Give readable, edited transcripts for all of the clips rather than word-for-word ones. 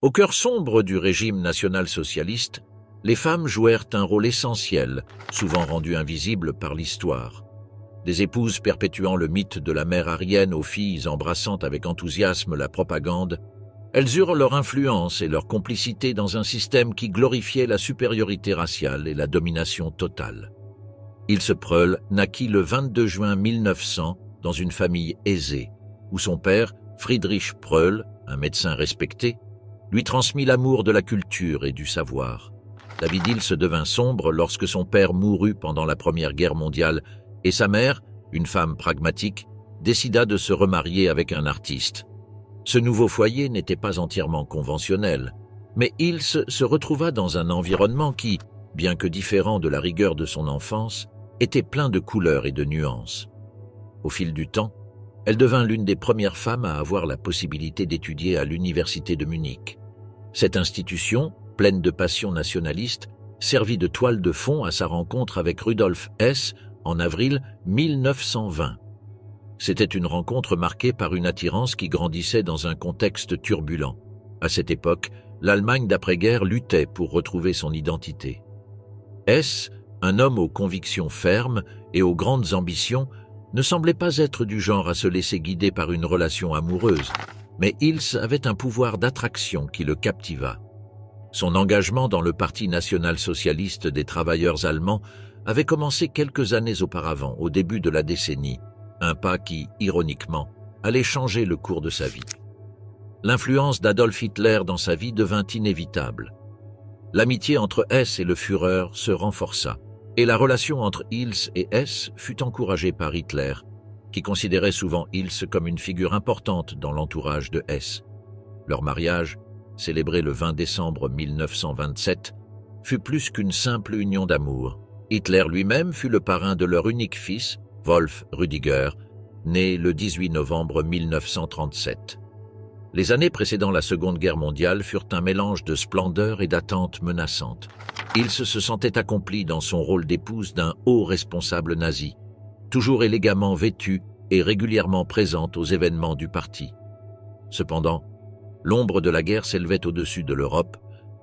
Au cœur sombre du régime national-socialiste, les femmes jouèrent un rôle essentiel, souvent rendu invisible par l'histoire. Des épouses perpétuant le mythe de la mère aryenne aux filles embrassant avec enthousiasme la propagande, elles eurent leur influence et leur complicité dans un système qui glorifiait la supériorité raciale et la domination totale. Ilse Preul naquit le 22 juin 1900 dans une famille aisée, où son père, Friedrich Preul, un médecin respecté, lui transmit l'amour de la culture et du savoir. La vie d'Ilse devint sombre lorsque son père mourut pendant la Première Guerre mondiale et sa mère, une femme pragmatique, décida de se remarier avec un artiste. Ce nouveau foyer n'était pas entièrement conventionnel, mais Ilse se retrouva dans un environnement qui, bien que différent de la rigueur de son enfance, était plein de couleurs et de nuances. Au fil du temps, elle devint l'une des premières femmes à avoir la possibilité d'étudier à l'université de Munich. Cette institution, pleine de passion nationaliste, servit de toile de fond à sa rencontre avec Rudolf Hess en avril 1920. C'était une rencontre marquée par une attirance qui grandissait dans un contexte turbulent. À cette époque, l'Allemagne d'après-guerre luttait pour retrouver son identité. Hess, un homme aux convictions fermes et aux grandes ambitions, ne semblait pas être du genre à se laisser guider par une relation amoureuse, mais Ilse avait un pouvoir d'attraction qui le captiva. Son engagement dans le Parti national-socialiste des travailleurs allemands avait commencé quelques années auparavant, au début de la décennie, un pas qui, ironiquement, allait changer le cours de sa vie. L'influence d'Adolf Hitler dans sa vie devint inévitable. L'amitié entre Hess et le Führer se renforça, et la relation entre Ilse et Hess fut encouragée par Hitler, qui considérait souvent Ilse comme une figure importante dans l'entourage de Hess. Leur mariage, célébré le 20 décembre 1927, fut plus qu'une simple union d'amour. Hitler lui-même fut le parrain de leur unique fils, Wolf Rüdiger, né le 18 novembre 1937. Les années précédant la Seconde Guerre mondiale furent un mélange de splendeur et d'attentes menaçantes. Ilse se sentait accomplie dans son rôle d'épouse d'un haut responsable nazi, toujours élégamment vêtue et régulièrement présente aux événements du parti. Cependant, l'ombre de la guerre s'élevait au-dessus de l'Europe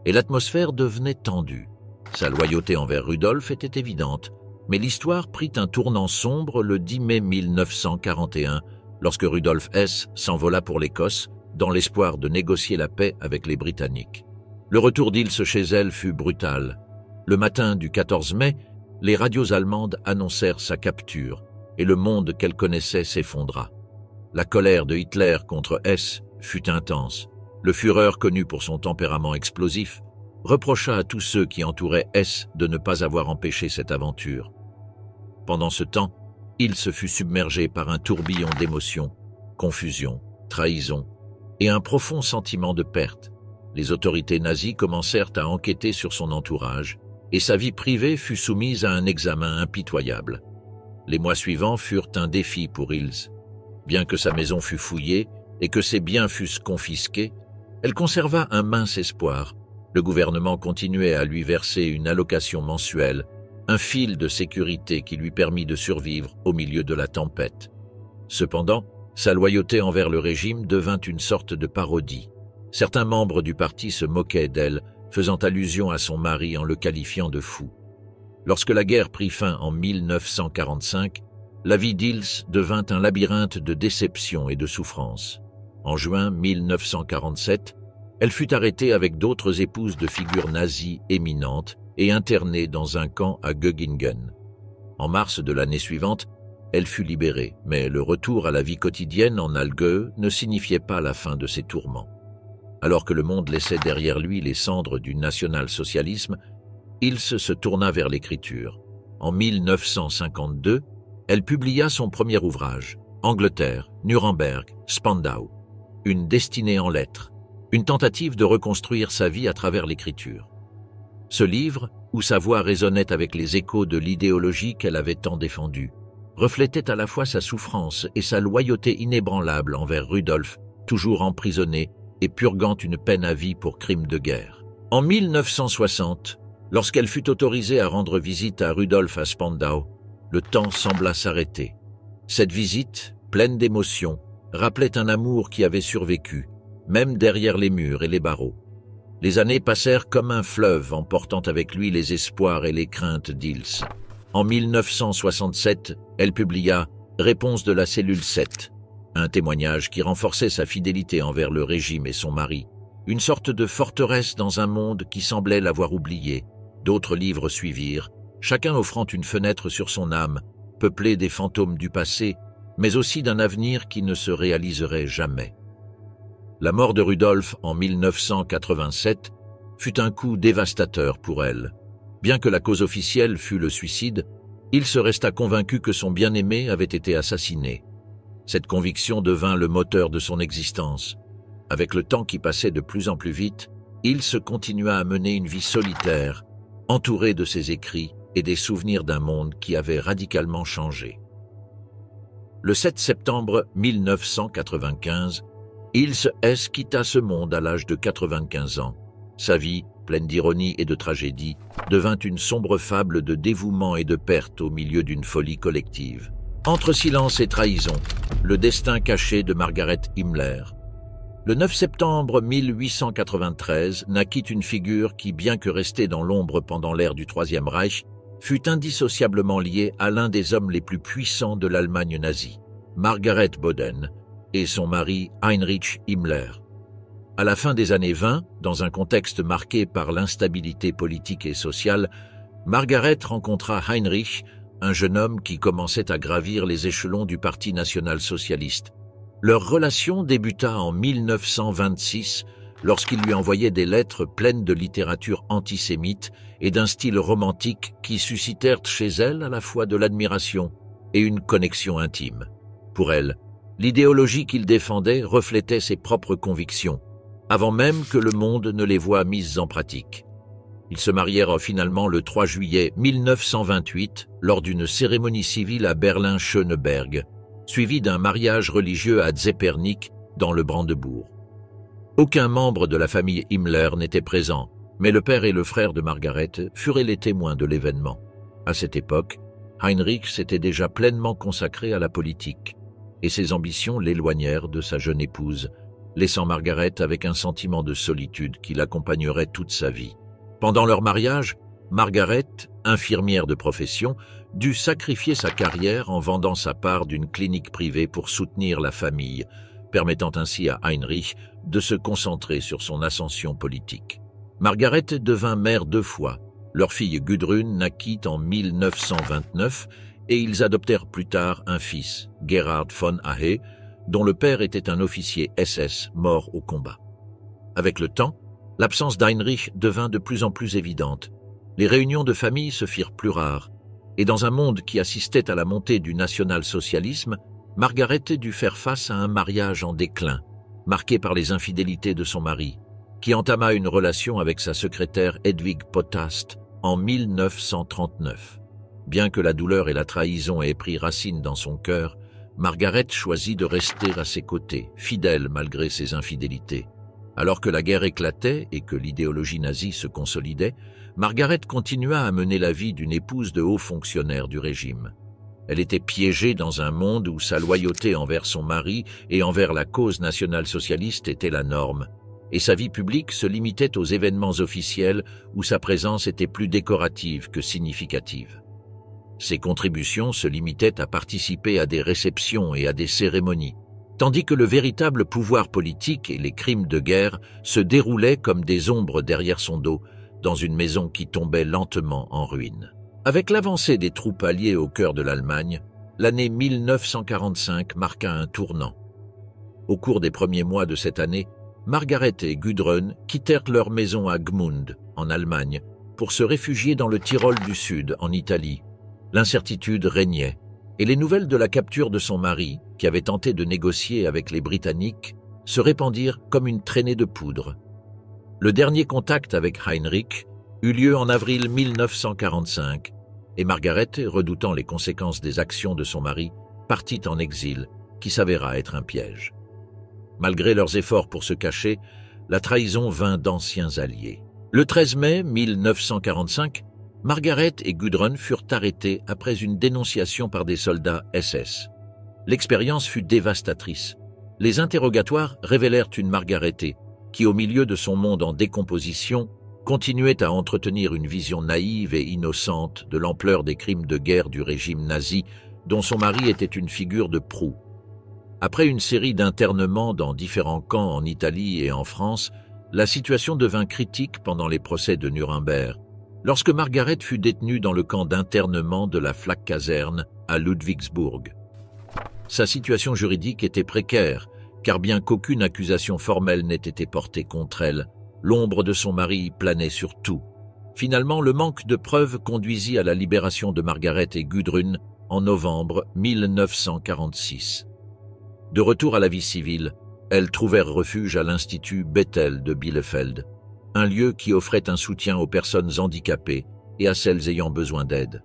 et l'atmosphère devenait tendue. Sa loyauté envers Rudolf était évidente, mais l'histoire prit un tournant sombre le 10 mai 1941, lorsque Rudolf Hess s'envola pour l'Écosse, dans l'espoir de négocier la paix avec les Britanniques. Le retour d'Ilse chez elle fut brutal. Le matin du 14 mai, les radios allemandes annoncèrent sa capture, et le monde qu'elle connaissait s'effondra. La colère de Hitler contre Hess fut intense. Le Führer, connu pour son tempérament explosif, reprocha à tous ceux qui entouraient Hess de ne pas avoir empêché cette aventure. Pendant ce temps, Ilse fut submergé par un tourbillon d'émotions, confusion, trahison et un profond sentiment de perte. Les autorités nazies commencèrent à enquêter sur son entourage et sa vie privée fut soumise à un examen impitoyable. Les mois suivants furent un défi pour Ilse. Bien que sa maison fût fouillée et que ses biens fussent confisqués, elle conserva un mince espoir. Le gouvernement continuait à lui verser une allocation mensuelle, un fil de sécurité qui lui permit de survivre au milieu de la tempête. Cependant, sa loyauté envers le régime devint une sorte de parodie. Certains membres du parti se moquaient d'elle, faisant allusion à son mari en le qualifiant de fou. Lorsque la guerre prit fin en 1945, la vie d'Ilse devint un labyrinthe de déceptions et de souffrances. En juin 1947, elle fut arrêtée avec d'autres épouses de figures nazies éminentes et internée dans un camp à Göggingen. En mars de l'année suivante, elle fut libérée, mais le retour à la vie quotidienne en Allgäu ne signifiait pas la fin de ses tourments. Alors que le monde laissait derrière lui les cendres du national-socialisme, Ilse se tourna vers l'écriture. En 1952, elle publia son premier ouvrage, Angleterre, Nuremberg, Spandau, une destinée en lettres, une tentative de reconstruire sa vie à travers l'écriture. Ce livre, où sa voix résonnait avec les échos de l'idéologie qu'elle avait tant défendue, reflétait à la fois sa souffrance et sa loyauté inébranlable envers Rudolf, toujours emprisonné et purgant une peine à vie pour crime de guerre. En 1960, lorsqu'elle fut autorisée à rendre visite à Rudolf à Spandau, le temps sembla s'arrêter. Cette visite, pleine d'émotions, rappelait un amour qui avait survécu, même derrière les murs et les barreaux. Les années passèrent comme un fleuve, emportant avec lui les espoirs et les craintes d'Ils. En 1967, elle publia « Réponse de la cellule 7 », un témoignage qui renforçait sa fidélité envers le régime et son mari, une sorte de forteresse dans un monde qui semblait l'avoir oublié. D'autres livres suivirent, chacun offrant une fenêtre sur son âme, peuplée des fantômes du passé, mais aussi d'un avenir qui ne se réaliserait jamais. La mort de Rudolf en 1987 fut un coup dévastateur pour elle. Bien que la cause officielle fût le suicide, il se resta convaincu que son bien-aimé avait été assassiné. Cette conviction devint le moteur de son existence. Avec le temps qui passait de plus en plus vite, il se continua à mener une vie solitaire, entouré de ses écrits et des souvenirs d'un monde qui avait radicalement changé. Le 7 septembre 1995, Ilse S. quitta ce monde à l'âge de 95 ans. Sa vie, pleine d'ironie et de tragédie, devint une sombre fable de dévouement et de perte au milieu d'une folie collective. Entre silence et trahison, le destin caché de Margaret Himmler. Le 9 septembre 1893 naquit une figure qui, bien que restée dans l'ombre pendant l'ère du Troisième Reich, fut indissociablement liée à l'un des hommes les plus puissants de l'Allemagne nazie, Margaret Boden, et son mari Heinrich Himmler. À la fin des années 20, dans un contexte marqué par l'instabilité politique et sociale, Margaret rencontra Heinrich, un jeune homme qui commençait à gravir les échelons du Parti national-socialiste. Leur relation débuta en 1926 lorsqu'il lui envoyait des lettres pleines de littérature antisémite et d'un style romantique qui suscitèrent chez elle à la fois de l'admiration et une connexion intime. Pour elle, l'idéologie qu'il défendait reflétait ses propres convictions, avant même que le monde ne les voie mises en pratique. Ils se marièrent finalement le 3 juillet 1928 lors d'une cérémonie civile à Berlin-Schöneberg, suivie d'un mariage religieux à Zepernik, dans le Brandebourg. Aucun membre de la famille Himmler n'était présent, mais le père et le frère de Margaret furent les témoins de l'événement. À cette époque, Heinrich s'était déjà pleinement consacré à la politique, et ses ambitions l'éloignèrent de sa jeune épouse, laissant Margaret avec un sentiment de solitude qui l'accompagnerait toute sa vie. Pendant leur mariage, Margaret, infirmière de profession, dut sacrifier sa carrière en vendant sa part d'une clinique privée pour soutenir la famille, permettant ainsi à Heinrich de se concentrer sur son ascension politique. Margaret devint mère 2 fois. Leur fille Gudrun naquit en 1929 et ils adoptèrent plus tard un fils, Gerhard von Ahe, dont le père était un officier SS mort au combat. Avec le temps, l'absence d'Heinrich devint de plus en plus évidente. Les réunions de famille se firent plus rares, et dans un monde qui assistait à la montée du national-socialisme, Margaret dut faire face à un mariage en déclin, marqué par les infidélités de son mari, qui entama une relation avec sa secrétaire Hedwig Potast en 1939. Bien que la douleur et la trahison aient pris racine dans son cœur, Margaret choisit de rester à ses côtés, fidèle malgré ses infidélités. Alors que la guerre éclatait et que l'idéologie nazie se consolidait, Margaret continua à mener la vie d'une épouse de haut fonctionnaire du régime. Elle était piégée dans un monde où sa loyauté envers son mari et envers la cause nationale-socialiste était la norme, et sa vie publique se limitait aux événements officiels où sa présence était plus décorative que significative. Ses contributions se limitaient à participer à des réceptions et à des cérémonies, tandis que le véritable pouvoir politique et les crimes de guerre se déroulaient comme des ombres derrière son dos, dans une maison qui tombait lentement en ruine. Avec l'avancée des troupes alliées au cœur de l'Allemagne, l'année 1945 marqua un tournant. Au cours des premiers mois de cette année, Margaret et Gudrun quittèrent leur maison à Gmund, en Allemagne, pour se réfugier dans le Tyrol du Sud, en Italie. L'incertitude régnait, et les nouvelles de la capture de son mari, qui avait tenté de négocier avec les Britanniques, se répandirent comme une traînée de poudre. Le dernier contact avec Heinrich eut lieu en avril 1945, et Margaret, redoutant les conséquences des actions de son mari, partit en exil, qui s'avéra être un piège. Malgré leurs efforts pour se cacher, la trahison vint d'anciens alliés. Le 13 mai 1945, Margaret et Gudrun furent arrêtés après une dénonciation par des soldats SS. L'expérience fut dévastatrice. Les interrogatoires révélèrent une Margaret qui, au milieu de son monde en décomposition, continuait à entretenir une vision naïve et innocente de l'ampleur des crimes de guerre du régime nazi, dont son mari était une figure de proue. Après une série d'internements dans différents camps en Italie et en France, la situation devint critique pendant les procès de Nuremberg, lorsque Margaret fut détenue dans le camp d'internement de la Flak-Caserne à Ludwigsburg. Sa situation juridique était précaire, car bien qu'aucune accusation formelle n'ait été portée contre elle, l'ombre de son mari planait sur tout. Finalement, le manque de preuves conduisit à la libération de Margaret et Gudrun en novembre 1946. De retour à la vie civile, elles trouvèrent refuge à l'Institut Bethel de Bielefeld, un lieu qui offrait un soutien aux personnes handicapées et à celles ayant besoin d'aide.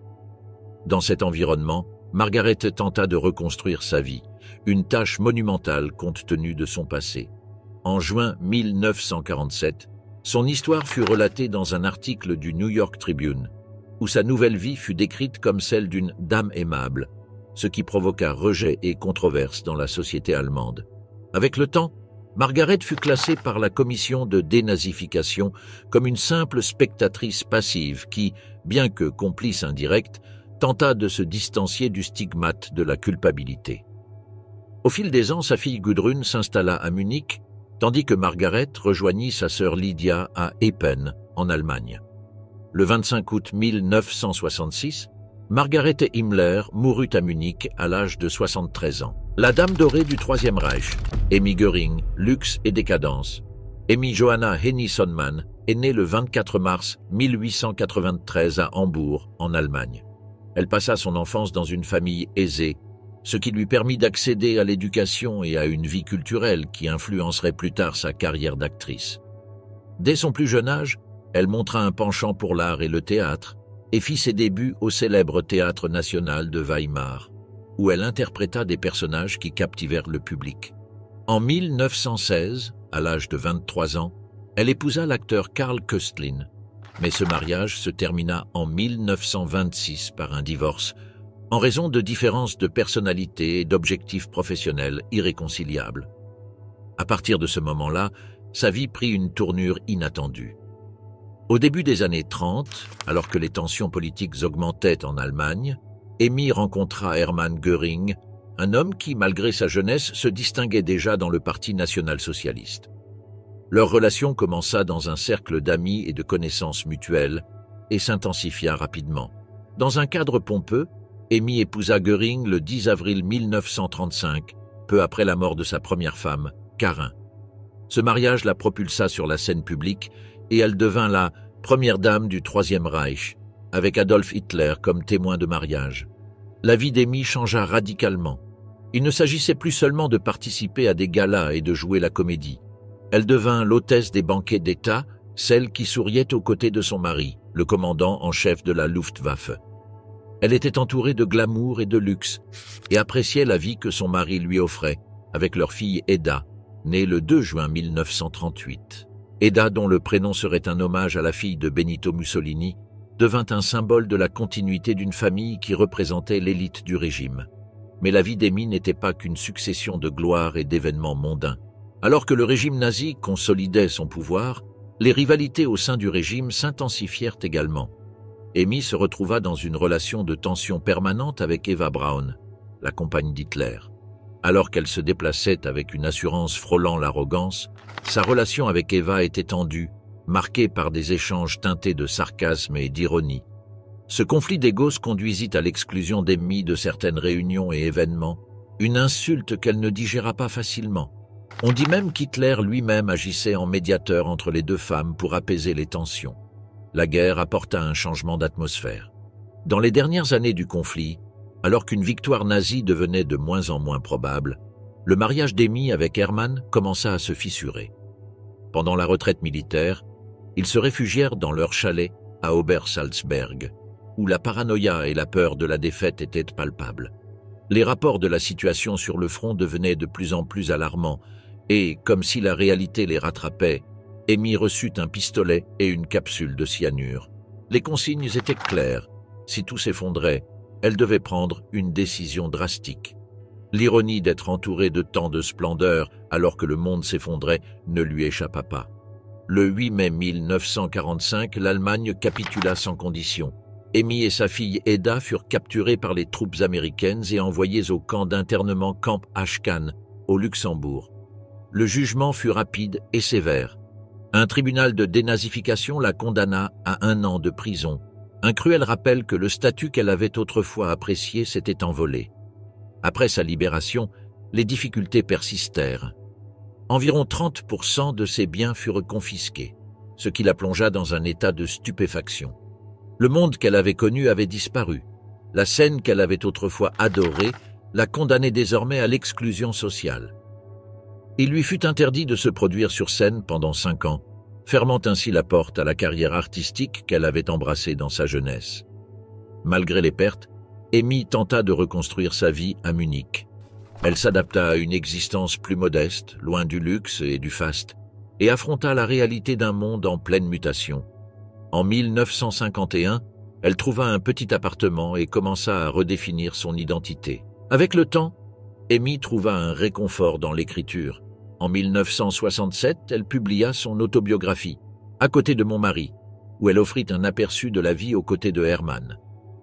Dans cet environnement, Margaret tenta de reconstruire sa vie, une tâche monumentale compte tenu de son passé. En juin 1947, son histoire fut relatée dans un article du New York Tribune, où sa nouvelle vie fut décrite comme celle d'une « dame aimable », ce qui provoqua rejet et controverse dans la société allemande. Avec le temps, Margaret fut classée par la commission de dénazification comme une simple spectatrice passive qui, bien que complice indirecte, tenta de se distancier du stigmate de la culpabilité. Au fil des ans, sa fille Gudrun s'installa à Munich, tandis que Margaret rejoignit sa sœur Lydia à Epen, en Allemagne. Le 25 août 1966, Margaret Himmler mourut à Munich à l'âge de 73 ans. La dame dorée du Troisième Reich, Emmy Göring, luxe et décadence. Emmy Johanna Henny-Sonnemann est née le 24 mars 1893 à Hambourg, en Allemagne. Elle passa son enfance dans une famille aisée, ce qui lui permit d'accéder à l'éducation et à une vie culturelle qui influencerait plus tard sa carrière d'actrice. Dès son plus jeune âge, elle montra un penchant pour l'art et le théâtre et fit ses débuts au célèbre Théâtre national de Weimar, où elle interpréta des personnages qui captivèrent le public. En 1916, à l'âge de 23 ans, elle épousa l'acteur Karl Köstlin, mais ce mariage se termina en 1926 par un divorce, en raison de différences de personnalité et d'objectifs professionnels irréconciliables. À partir de ce moment-là, sa vie prit une tournure inattendue. Au début des années 30, alors que les tensions politiques augmentaient en Allemagne, Emmy rencontra Hermann Göring, un homme qui, malgré sa jeunesse, se distinguait déjà dans le Parti national-socialiste. Leur relation commença dans un cercle d'amis et de connaissances mutuelles et s'intensifia rapidement. Dans un cadre pompeux, Emmy épousa Göring le 10 avril 1935, peu après la mort de sa première femme, Karin. Ce mariage la propulsa sur la scène publique et elle devint la première dame du Troisième Reich, avec Adolf Hitler comme témoin de mariage. La vie d'Emmy changea radicalement. Il ne s'agissait plus seulement de participer à des galas et de jouer la comédie. Elle devint l'hôtesse des banquets d'État, celle qui souriait aux côtés de son mari, le commandant en chef de la Luftwaffe. Elle était entourée de glamour et de luxe et appréciait la vie que son mari lui offrait, avec leur fille Edda, née le 2 juin 1938. Edda, dont le prénom serait un hommage à la fille de Benito Mussolini, devint un symbole de la continuité d'une famille qui représentait l'élite du régime. Mais la vie d'Emmy n'était pas qu'une succession de gloires et d'événements mondains. Alors que le régime nazi consolidait son pouvoir, les rivalités au sein du régime s'intensifièrent également. Emmy se retrouva dans une relation de tension permanente avec Eva Braun, la compagne d'Hitler. Alors qu'elle se déplaçait avec une assurance frôlant l'arrogance, sa relation avec Eva était tendue, marquée par des échanges teintés de sarcasme et d'ironie. Ce conflit d'égos conduisit à l'exclusion d'Emmy de certaines réunions et événements, une insulte qu'elle ne digéra pas facilement. On dit même qu'Hitler lui-même agissait en médiateur entre les deux femmes pour apaiser les tensions. La guerre apporta un changement d'atmosphère. Dans les dernières années du conflit, alors qu'une victoire nazie devenait de moins en moins probable, le mariage d'Emmy avec Hermann commença à se fissurer. Pendant la retraite militaire, ils se réfugièrent dans leur chalet à Obersalzberg, où la paranoïa et la peur de la défaite étaient palpables. Les rapports de la situation sur le front devenaient de plus en plus alarmants et, comme si la réalité les rattrapait, Emmy reçut un pistolet et une capsule de cyanure. Les consignes étaient claires. Si tout s'effondrait, elle devait prendre une décision drastique. L'ironie d'être entouré de tant de splendeur alors que le monde s'effondrait ne lui échappa pas. Le 8 mai 1945, l'Allemagne capitula sans condition. Amy et sa fille Eda furent capturées par les troupes américaines et envoyées au camp d'internement Camp Ashcan, au Luxembourg. Le jugement fut rapide et sévère. Un tribunal de dénazification la condamna à 1 an de prison. Un cruel rappel que le statut qu'elle avait autrefois apprécié s'était envolé. Après sa libération, les difficultés persistèrent. Environ 30% de ses biens furent confisqués, ce qui la plongea dans un état de stupéfaction. Le monde qu'elle avait connu avait disparu. La scène qu'elle avait autrefois adorée la condamnait désormais à l'exclusion sociale. Il lui fut interdit de se produire sur scène pendant 5 ans, fermant ainsi la porte à la carrière artistique qu'elle avait embrassée dans sa jeunesse. Malgré les pertes, Amy tenta de reconstruire sa vie à Munich. Elle s'adapta à une existence plus modeste, loin du luxe et du faste, et affronta la réalité d'un monde en pleine mutation. En 1951, elle trouva un petit appartement et commença à redéfinir son identité. Avec le temps, Amy trouva un réconfort dans l'écriture. En 1967, elle publia son autobiographie, À côté de mon mari, où elle offrit un aperçu de la vie aux côtés de Hermann.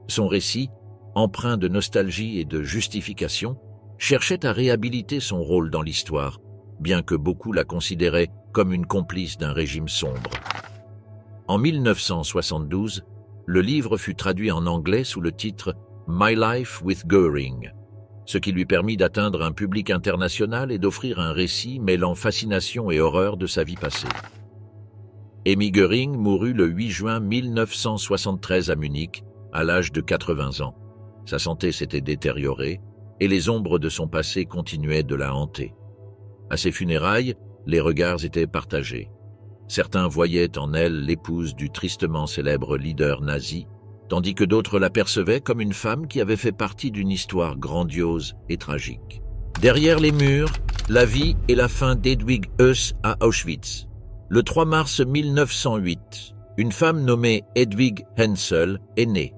Son récit, empreint de nostalgie et de justification, cherchait à réhabiliter son rôle dans l'histoire, bien que beaucoup la considéraient comme une complice d'un régime sombre. En 1972, le livre fut traduit en anglais sous le titre « My Life with Göring », ce qui lui permit d'atteindre un public international et d'offrir un récit mêlant fascination et horreur de sa vie passée. Amy Göring mourut le 8 juin 1973 à Munich, à l'âge de 80 ans. Sa santé s'était détériorée et les ombres de son passé continuaient de la hanter. À ses funérailles, les regards étaient partagés. Certains voyaient en elle l'épouse du tristement célèbre leader nazi, tandis que d'autres l'apercevaient comme une femme qui avait fait partie d'une histoire grandiose et tragique. Derrière les murs, la vie et la fin d'Edwig Höss à Auschwitz. Le 3 mars 1908, une femme nommée Hedwig Hensel est née.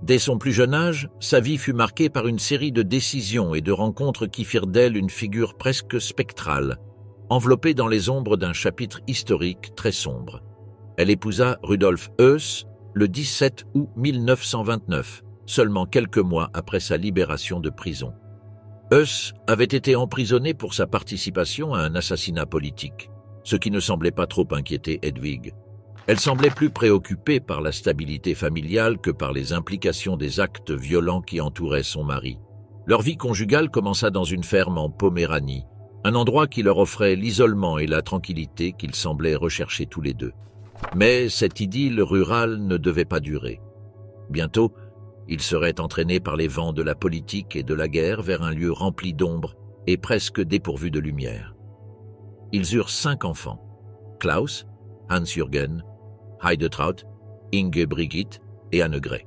Dès son plus jeune âge, sa vie fut marquée par une série de décisions et de rencontres qui firent d'elle une figure presque spectrale, enveloppée dans les ombres d'un chapitre historique très sombre. Elle épousa Rudolf Höss le 17 août 1929, seulement quelques mois après sa libération de prison. Höss avait été emprisonné pour sa participation à un assassinat politique, ce qui ne semblait pas trop inquiéter Hedwig. Elle semblait plus préoccupée par la stabilité familiale que par les implications des actes violents qui entouraient son mari. Leur vie conjugale commença dans une ferme en Poméranie, un endroit qui leur offrait l'isolement et la tranquillité qu'ils semblaient rechercher tous les deux. Mais cette idylle rurale ne devait pas durer. Bientôt, ils seraient entraînés par les vents de la politique et de la guerre vers un lieu rempli d'ombre et presque dépourvu de lumière. Ils eurent 5 enfants, Klaus, Hans-Jürgen, Heidetraut, Inge Brigitte et Annegret.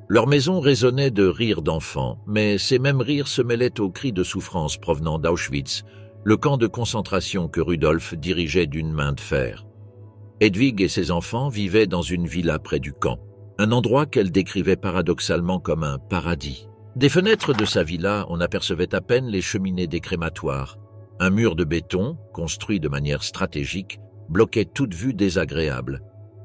Leur maison résonnait de rires d'enfants, mais ces mêmes rires se mêlaient aux cris de souffrance provenant d'Auschwitz, le camp de concentration que Rudolf dirigeait d'une main de fer. Hedwig et ses enfants vivaient dans une villa près du camp, un endroit qu'elle décrivait paradoxalement comme un paradis. Des fenêtres de sa villa, on apercevait à peine les cheminées des crématoires. Un mur de béton, construit de manière stratégique, bloquait toute vue désagréable.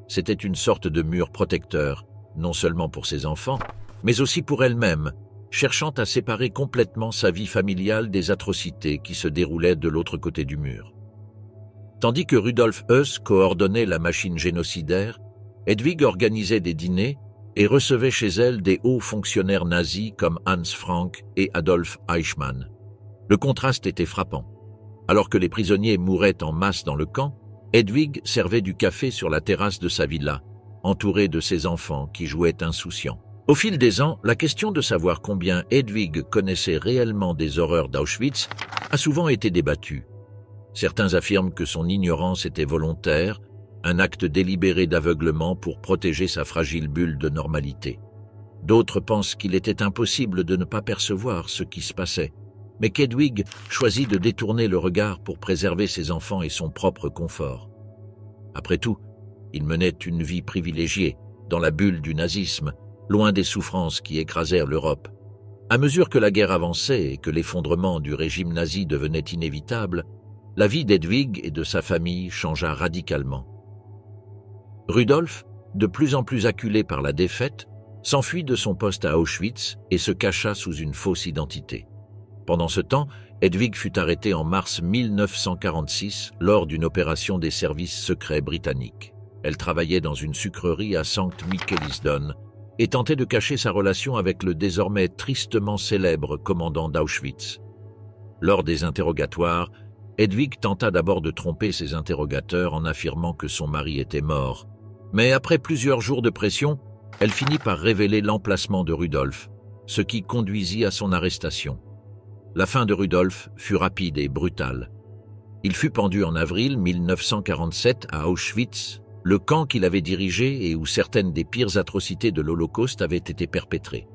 C'était une sorte de mur protecteur, non seulement pour ses enfants, mais aussi pour elle-même, cherchant à séparer complètement sa vie familiale des atrocités qui se déroulaient de l'autre côté du mur. Tandis que Rudolf Höss coordonnait la machine génocidaire, Hedwig organisait des dîners et recevait chez elle des hauts fonctionnaires nazis comme Hans Frank et Adolf Eichmann. Le contraste était frappant. Alors que les prisonniers mouraient en masse dans le camp, Hedwig servait du café sur la terrasse de sa villa, entourée de ses enfants qui jouaient insouciants. Au fil des ans, la question de savoir combien Hedwig connaissait réellement des horreurs d'Auschwitz a souvent été débattue. Certains affirment que son ignorance était volontaire, un acte délibéré d'aveuglement pour protéger sa fragile bulle de normalité. D'autres pensent qu'il était impossible de ne pas percevoir ce qui se passait, mais qu'Hedwig choisit de détourner le regard pour préserver ses enfants et son propre confort. Après tout, il menait une vie privilégiée, dans la bulle du nazisme, loin des souffrances qui écrasèrent l'Europe. À mesure que la guerre avançait et que l'effondrement du régime nazi devenait inévitable, la vie d'Edwig et de sa famille changea radicalement. Rudolf, de plus en plus acculé par la défaite, s'enfuit de son poste à Auschwitz et se cacha sous une fausse identité. Pendant ce temps, Hedwig fut arrêtée en mars 1946 lors d'une opération des services secrets britanniques. Elle travaillait dans une sucrerie à Sankt Michaelisdonn et tentait de cacher sa relation avec le désormais tristement célèbre commandant d'Auschwitz. Lors des interrogatoires, Hedwig tenta d'abord de tromper ses interrogateurs en affirmant que son mari était mort. Mais après plusieurs jours de pression, elle finit par révéler l'emplacement de Rudolf, ce qui conduisit à son arrestation. La fin de Rudolf fut rapide et brutale. Il fut pendu en avril 1947 à Auschwitz, le camp qu'il avait dirigé et où certaines des pires atrocités de l'Holocauste avaient été perpétrées.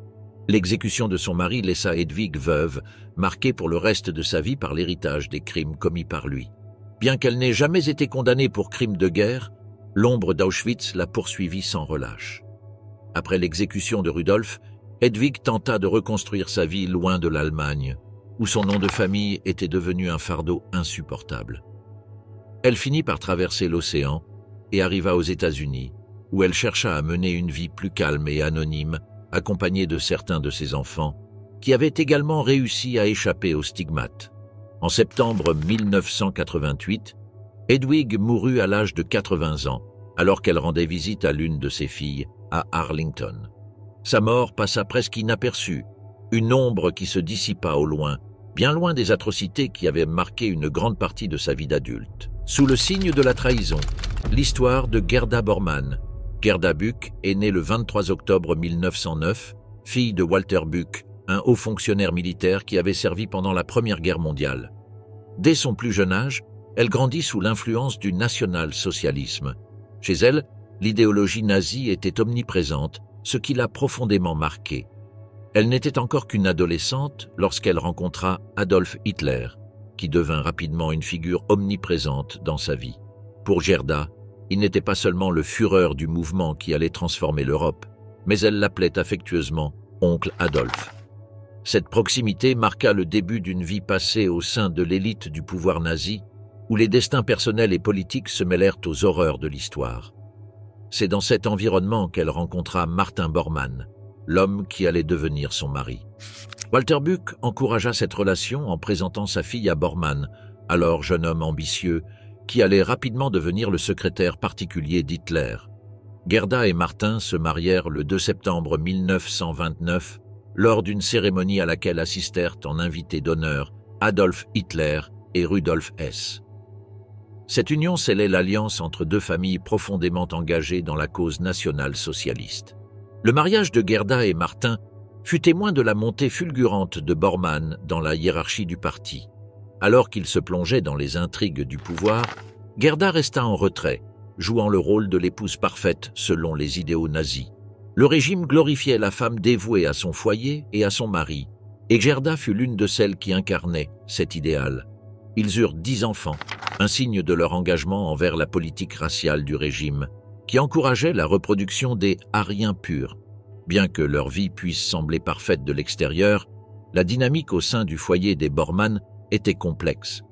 L'exécution de son mari laissa Hedwig veuve, marquée pour le reste de sa vie par l'héritage des crimes commis par lui. Bien qu'elle n'ait jamais été condamnée pour crimes de guerre, l'ombre d'Auschwitz la poursuivit sans relâche. Après l'exécution de Rudolf, Hedwig tenta de reconstruire sa vie loin de l'Allemagne, où son nom de famille était devenu un fardeau insupportable. Elle finit par traverser l'océan et arriva aux États-Unis, où elle chercha à mener une vie plus calme et anonyme, accompagnée de certains de ses enfants, qui avaient également réussi à échapper aux stigmates. En septembre 1988, Hedwig mourut à l'âge de 80 ans, alors qu'elle rendait visite à l'une de ses filles, à Arlington. Sa mort passa presque inaperçue, une ombre qui se dissipa au loin, bien loin des atrocités qui avaient marqué une grande partie de sa vie d'adulte. Sous le signe de la trahison, l'histoire de Gerda Bormann. Gerda Buck est née le 23 octobre 1909, fille de Walter Buck, un haut fonctionnaire militaire qui avait servi pendant la Première Guerre mondiale. Dès son plus jeune âge, elle grandit sous l'influence du national-socialisme. Chez elle, l'idéologie nazie était omniprésente, ce qui l'a profondément marquée. Elle n'était encore qu'une adolescente lorsqu'elle rencontra Adolf Hitler, qui devint rapidement une figure omniprésente dans sa vie. Pour Gerda, il n'était pas seulement le Führer du mouvement qui allait transformer l'Europe, mais elle l'appelait affectueusement « Oncle Adolphe ». Cette proximité marqua le début d'une vie passée au sein de l'élite du pouvoir nazi, où les destins personnels et politiques se mêlèrent aux horreurs de l'histoire. C'est dans cet environnement qu'elle rencontra Martin Bormann, l'homme qui allait devenir son mari. Walter Buck encouragea cette relation en présentant sa fille à Bormann, alors jeune homme ambitieux, qui allait rapidement devenir le secrétaire particulier d'Hitler. Gerda et Martin se marièrent le 2 septembre 1929 lors d'une cérémonie à laquelle assistèrent en invités d'honneur Adolf Hitler et Rudolf Hess. Cette union scellait l'alliance entre deux familles profondément engagées dans la cause nationale socialiste. Le mariage de Gerda et Martin fut témoin de la montée fulgurante de Bormann dans la hiérarchie du parti. Alors qu'il se plongeait dans les intrigues du pouvoir, Gerda resta en retrait, jouant le rôle de l'épouse parfaite selon les idéaux nazis. Le régime glorifiait la femme dévouée à son foyer et à son mari, et Gerda fut l'une de celles qui incarnaient cet idéal. Ils eurent 10 enfants, un signe de leur engagement envers la politique raciale du régime, qui encourageait la reproduction des Aryens purs. Bien que leur vie puisse sembler parfaite de l'extérieur, la dynamique au sein du foyer des Bormann était complexe.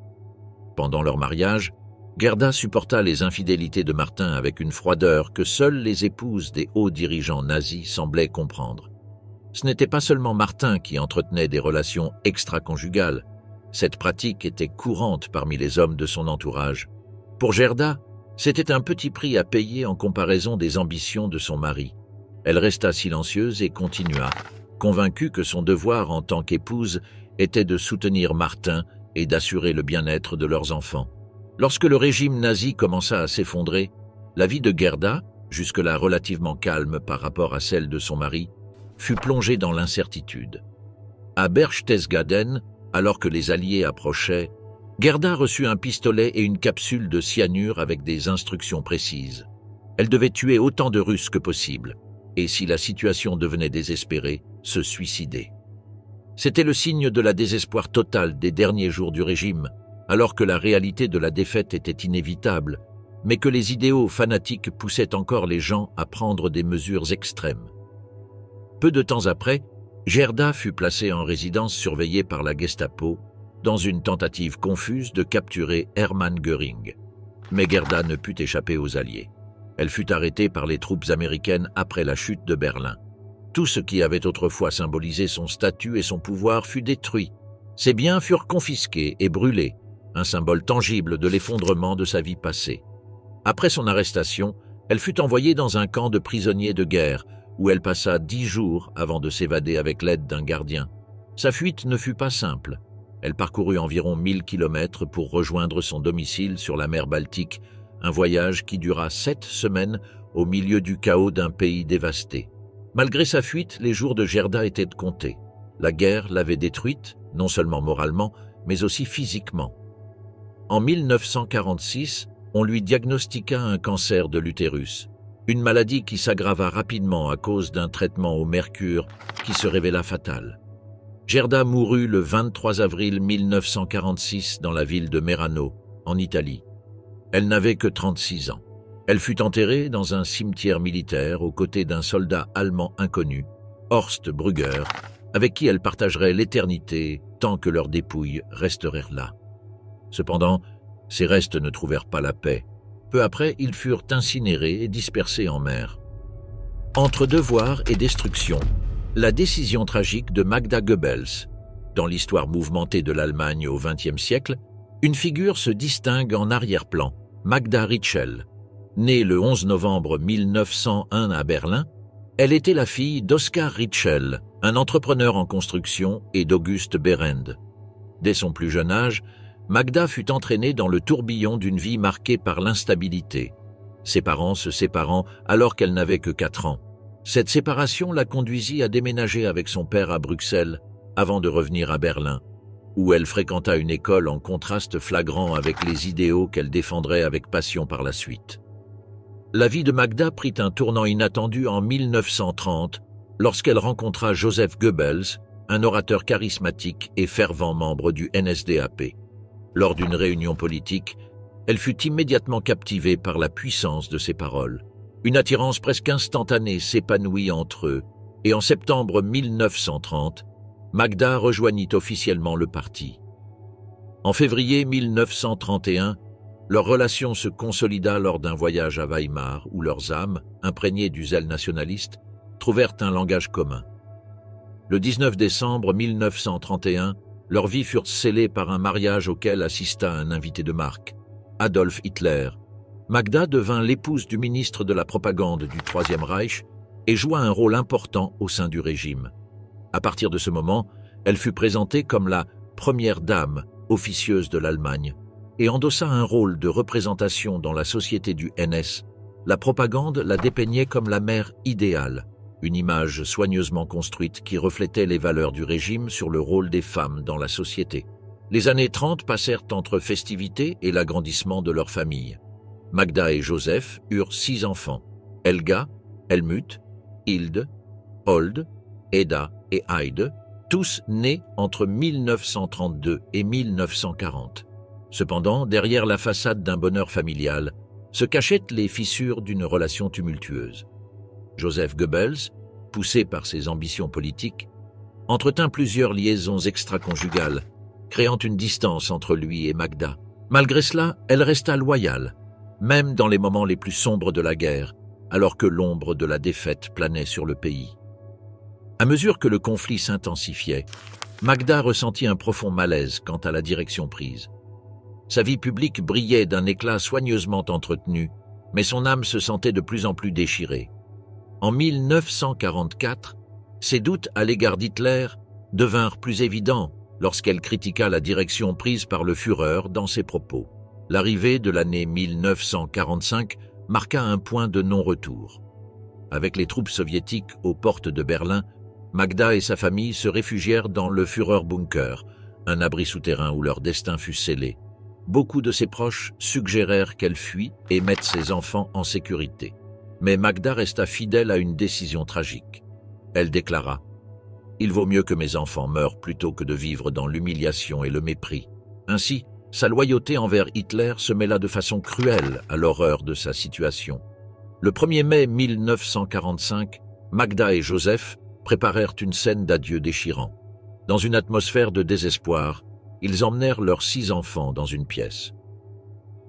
Pendant leur mariage, Gerda supporta les infidélités de Martin avec une froideur que seules les épouses des hauts dirigeants nazis semblaient comprendre. Ce n'était pas seulement Martin qui entretenait des relations extra-conjugales. Cette pratique était courante parmi les hommes de son entourage. Pour Gerda, c'était un petit prix à payer en comparaison des ambitions de son mari. Elle resta silencieuse et continua, convaincue que son devoir en tant qu'épouse était de soutenir Martin et d'assurer le bien-être de leurs enfants. Lorsque le régime nazi commença à s'effondrer, la vie de Gerda, jusque-là relativement calme par rapport à celle de son mari, fut plongée dans l'incertitude. À Berchtesgaden, alors que les Alliés approchaient, Gerda reçut un pistolet et une capsule de cyanure avec des instructions précises. Elle devait tuer autant de Russes que possible, et si la situation devenait désespérée, se suicider. C'était le signe de la désespoir total des derniers jours du régime, alors que la réalité de la défaite était inévitable, mais que les idéaux fanatiques poussaient encore les gens à prendre des mesures extrêmes. Peu de temps après, Gerda fut placée en résidence surveillée par la Gestapo dans une tentative confuse de capturer Hermann Göring. Mais Gerda ne put échapper aux Alliés. Elle fut arrêtée par les troupes américaines après la chute de Berlin. Tout ce qui avait autrefois symbolisé son statut et son pouvoir fut détruit. Ses biens furent confisqués et brûlés, un symbole tangible de l'effondrement de sa vie passée. Après son arrestation, elle fut envoyée dans un camp de prisonniers de guerre, où elle passa 10 jours avant de s'évader avec l'aide d'un gardien. Sa fuite ne fut pas simple. Elle parcourut environ 1000 kilomètres pour rejoindre son domicile sur la mer Baltique, un voyage qui dura 7 semaines au milieu du chaos d'un pays dévasté. Malgré sa fuite, les jours de Gerda étaient comptés. La guerre l'avait détruite, non seulement moralement, mais aussi physiquement. En 1946, on lui diagnostiqua un cancer de l'utérus, une maladie qui s'aggrava rapidement à cause d'un traitement au mercure qui se révéla fatal. Gerda mourut le 23 avril 1946 dans la ville de Merano, en Italie. Elle n'avait que 36 ans. Elle fut enterrée dans un cimetière militaire aux côtés d'un soldat allemand inconnu, Horst Brugger, avec qui elle partagerait l'éternité tant que leurs dépouilles restèrent là. Cependant, ces restes ne trouvèrent pas la paix. Peu après, ils furent incinérés et dispersés en mer. Entre devoir et destruction, la décision tragique de Magda Goebbels. Dans l'histoire mouvementée de l'Allemagne au XXe siècle, une figure se distingue en arrière-plan, Magda Ritschl. Née le 11 novembre 1901 à Berlin, elle était la fille d'Oskar Ritschl, un entrepreneur en construction, et d'Auguste Berend. Dès son plus jeune âge, Magda fut entraînée dans le tourbillon d'une vie marquée par l'instabilité. Ses parents se séparant alors qu'elle n'avait que 4 ans. Cette séparation la conduisit à déménager avec son père à Bruxelles avant de revenir à Berlin, où elle fréquenta une école en contraste flagrant avec les idéaux qu'elle défendrait avec passion par la suite. La vie de Magda prit un tournant inattendu en 1930 lorsqu'elle rencontra Joseph Goebbels, un orateur charismatique et fervent membre du NSDAP. Lors d'une réunion politique, elle fut immédiatement captivée par la puissance de ses paroles. Une attirance presque instantanée s'épanouit entre eux, et en septembre 1930, Magda rejoignit officiellement le parti. En février 1931, leur relation se consolida lors d'un voyage à Weimar où leurs âmes, imprégnées du zèle nationaliste, trouvèrent un langage commun. Le 19 décembre 1931, leurs vies furent scellées par un mariage auquel assista un invité de marque, Adolf Hitler. Magda devint l'épouse du ministre de la propagande du Troisième Reich et joua un rôle important au sein du régime. À partir de ce moment, elle fut présentée comme la première dame officieuse de l'Allemagne et endossa un rôle de représentation dans la société du NS. La propagande la dépeignait comme la mère idéale, une image soigneusement construite qui reflétait les valeurs du régime sur le rôle des femmes dans la société. Les années 30 passèrent entre festivités et l'agrandissement de leur famille. Magda et Joseph eurent 6 enfants, Helga, Helmut, Hilde, Hold, Eda et Heide, tous nés entre 1932 et 1940. Cependant, derrière la façade d'un bonheur familial, se cachaient les fissures d'une relation tumultueuse. Joseph Goebbels, poussé par ses ambitions politiques, entretint plusieurs liaisons extra-conjugales, créant une distance entre lui et Magda. Malgré cela, elle resta loyale, même dans les moments les plus sombres de la guerre, alors que l'ombre de la défaite planait sur le pays. À mesure que le conflit s'intensifiait, Magda ressentit un profond malaise quant à la direction prise. Sa vie publique brillait d'un éclat soigneusement entretenu, mais son âme se sentait de plus en plus déchirée. En 1944, ses doutes à l'égard d'Hitler devinrent plus évidents lorsqu'elle critiqua la direction prise par le Führer dans ses propos. L'arrivée de l'année 1945 marqua un point de non-retour. Avec les troupes soviétiques aux portes de Berlin, Magda et sa famille se réfugièrent dans le Führerbunker, un abri souterrain où leur destin fut scellé. Beaucoup de ses proches suggérèrent qu'elle fuit et mette ses enfants en sécurité. Mais Magda resta fidèle à une décision tragique. Elle déclara « Il vaut mieux que mes enfants meurent plutôt que de vivre dans l'humiliation et le mépris. » Ainsi, sa loyauté envers Hitler se mêla de façon cruelle à l'horreur de sa situation. Le 1er mai 1945, Magda et Joseph préparèrent une scène d'adieu déchirant. Dans une atmosphère de désespoir, ils emmenèrent leurs 6 enfants dans une pièce.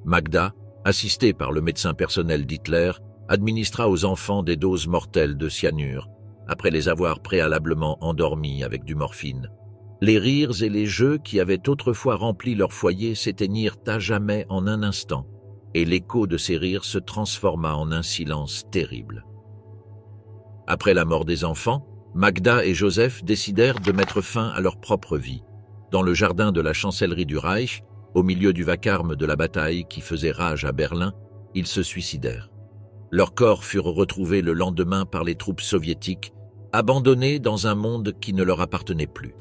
Magda, assistée par le médecin personnel d'Hitler, administra aux enfants des doses mortelles de cyanure, après les avoir préalablement endormis avec du morphine. Les rires et les jeux qui avaient autrefois rempli leur foyer s'éteignirent à jamais en un instant, et l'écho de ces rires se transforma en un silence terrible. Après la mort des enfants, Magda et Joseph décidèrent de mettre fin à leur propre vie. Dans le jardin de la chancellerie du Reich, au milieu du vacarme de la bataille qui faisait rage à Berlin, ils se suicidèrent. Leurs corps furent retrouvés le lendemain par les troupes soviétiques, abandonnés dans un monde qui ne leur appartenait plus.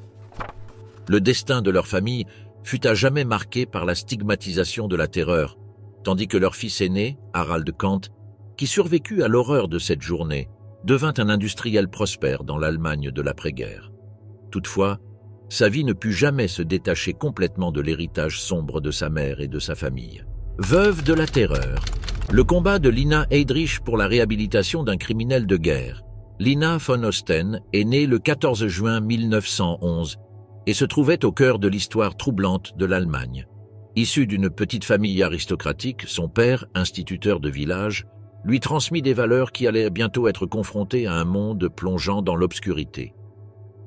Le destin de leur famille fut à jamais marqué par la stigmatisation de la terreur, tandis que leur fils aîné, Harald Kant, qui survécut à l'horreur de cette journée, devint un industriel prospère dans l'Allemagne de l'après-guerre. Toutefois, sa vie ne put jamais se détacher complètement de l'héritage sombre de sa mère et de sa famille. Veuve de la terreur, le combat de Lina Heydrich pour la réhabilitation d'un criminel de guerre. Lina von Osten est née le 14 juin 1911 et se trouvait au cœur de l'histoire troublante de l'Allemagne. Issue d'une petite famille aristocratique, son père, instituteur de village, lui transmit des valeurs qui allaient bientôt être confrontées à un monde plongeant dans l'obscurité.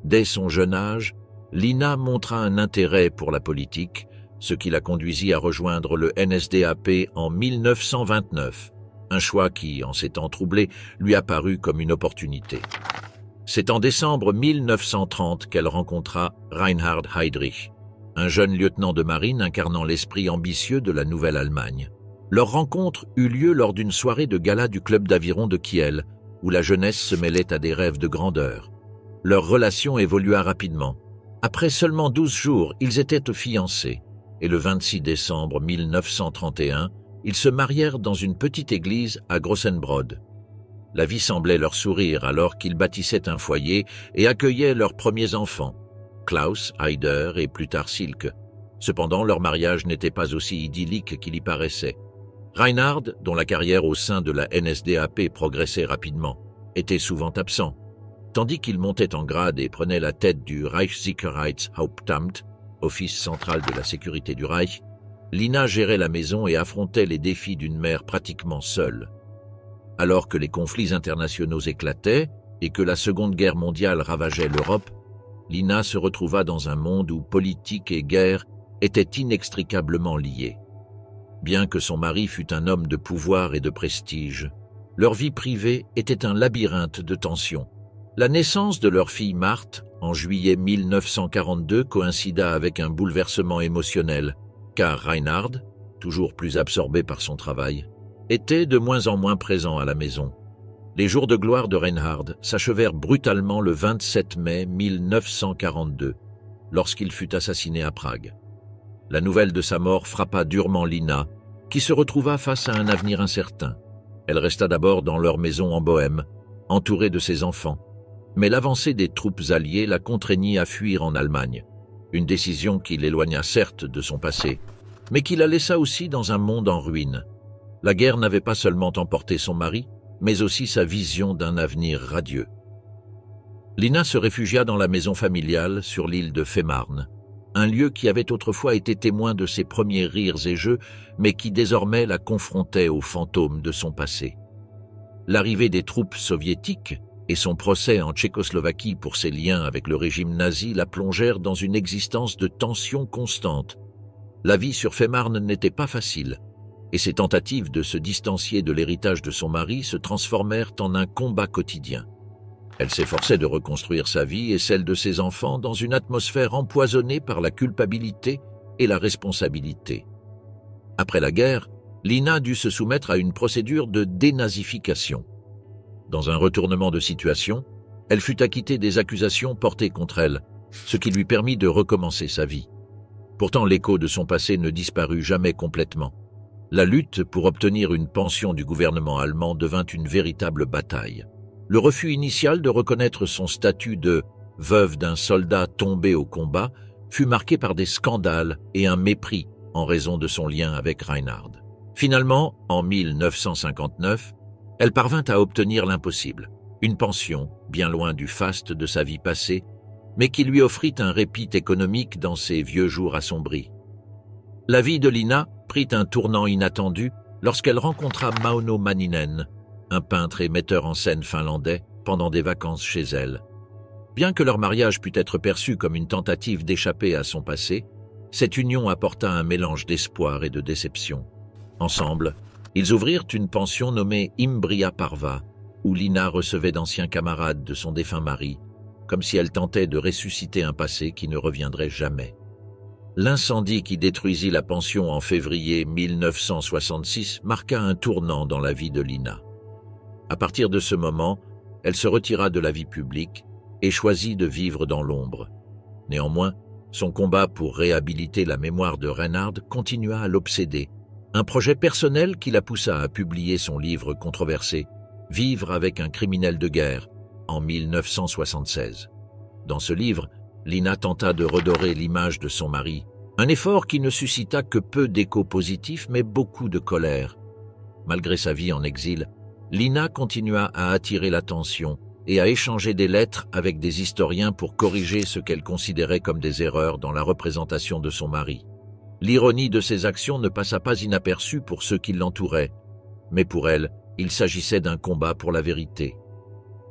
Dès son jeune âge, Lina montra un intérêt pour la politique, ce qui la conduisit à rejoindre le NSDAP en 1929, un choix qui, en ces temps troublés, lui apparut comme une opportunité. C'est en décembre 1930 qu'elle rencontra Reinhard Heydrich, un jeune lieutenant de marine incarnant l'esprit ambitieux de la Nouvelle-Allemagne. Leur rencontre eut lieu lors d'une soirée de gala du club d'aviron de Kiel, où la jeunesse se mêlait à des rêves de grandeur. Leur relation évolua rapidement. Après seulement 12 jours, ils étaient fiancés, et le 26 décembre 1931, ils se marièrent dans une petite église à Grossenbrod. La vie semblait leur sourire alors qu'ils bâtissaient un foyer et accueillaient leurs premiers enfants, Klaus, Heider et plus tard Silke. Cependant, leur mariage n'était pas aussi idyllique qu'il y paraissait. Reinhard, dont la carrière au sein de la NSDAP progressait rapidement, était souvent absent. Tandis qu'il montait en grade et prenait la tête du Reichssicherheitshauptamt, office central de la sécurité du Reich, Lina gérait la maison et affrontait les défis d'une mère pratiquement seule. Alors que les conflits internationaux éclataient et que la Seconde Guerre mondiale ravageait l'Europe, Lina se retrouva dans un monde où politique et guerre étaient inextricablement liés. Bien que son mari fût un homme de pouvoir et de prestige, leur vie privée était un labyrinthe de tensions. La naissance de leur fille Marthe, en juillet 1942, coïncida avec un bouleversement émotionnel, car Reinhard, toujours plus absorbé par son travail, était de moins en moins présent à la maison. Les jours de gloire de Reinhard s'achevèrent brutalement le 27 mai 1942, lorsqu'il fut assassiné à Prague. La nouvelle de sa mort frappa durement Lina, qui se retrouva face à un avenir incertain. Elle resta d'abord dans leur maison en Bohême, entourée de ses enfants, mais l'avancée des troupes alliées la contraignit à fuir en Allemagne, une décision qui l'éloigna certes de son passé, mais qui la laissa aussi dans un monde en ruine. La guerre n'avait pas seulement emporté son mari, mais aussi sa vision d'un avenir radieux. Lina se réfugia dans la maison familiale sur l'île de Fehmarn, un lieu qui avait autrefois été témoin de ses premiers rires et jeux, mais qui désormais la confrontait aux fantômes de son passé. L'arrivée des troupes soviétiques et son procès en Tchécoslovaquie pour ses liens avec le régime nazi la plongèrent dans une existence de tensions constantes. La vie sur Fehmarn n'était pas facile, et ses tentatives de se distancier de l'héritage de son mari se transformèrent en un combat quotidien. Elle s'efforçait de reconstruire sa vie et celle de ses enfants dans une atmosphère empoisonnée par la culpabilité et la responsabilité. Après la guerre, Lina dut se soumettre à une procédure de dénazification. Dans un retournement de situation, elle fut acquittée des accusations portées contre elle, ce qui lui permit de recommencer sa vie. Pourtant, l'écho de son passé ne disparut jamais complètement. La lutte pour obtenir une pension du gouvernement allemand devint une véritable bataille. Le refus initial de reconnaître son statut de veuve d'un soldat tombé au combat fut marqué par des scandales et un mépris en raison de son lien avec Reinhard. Finalement, en 1959, elle parvint à obtenir l'impossible. Une pension, bien loin du faste de sa vie passée, mais qui lui offrit un répit économique dans ses vieux jours assombris. La vie de Lina prit un tournant inattendu lorsqu'elle rencontra Mauno Manninen, un peintre et metteur en scène finlandais, pendant des vacances chez elle. Bien que leur mariage pût être perçu comme une tentative d'échapper à son passé, cette union apporta un mélange d'espoir et de déception. Ensemble, ils ouvrirent une pension nommée Imbria Parva, où Lina recevait d'anciens camarades de son défunt mari, comme si elle tentait de ressusciter un passé qui ne reviendrait jamais. L'incendie qui détruisit la pension en février 1966 marqua un tournant dans la vie de Lina. À partir de ce moment, elle se retira de la vie publique et choisit de vivre dans l'ombre. Néanmoins, son combat pour réhabiliter la mémoire de Reinhard continua à l'obséder, un projet personnel qui la poussa à publier son livre controversé « Vivre avec un criminel de guerre » en 1976. Dans ce livre, Lina tenta de redorer l'image de son mari, un effort qui ne suscita que peu d'échos positifs mais beaucoup de colère. Malgré sa vie en exil, Lina continua à attirer l'attention et à échanger des lettres avec des historiens pour corriger ce qu'elle considérait comme des erreurs dans la représentation de son mari. L'ironie de ses actions ne passa pas inaperçue pour ceux qui l'entouraient, mais pour elle, il s'agissait d'un combat pour la vérité.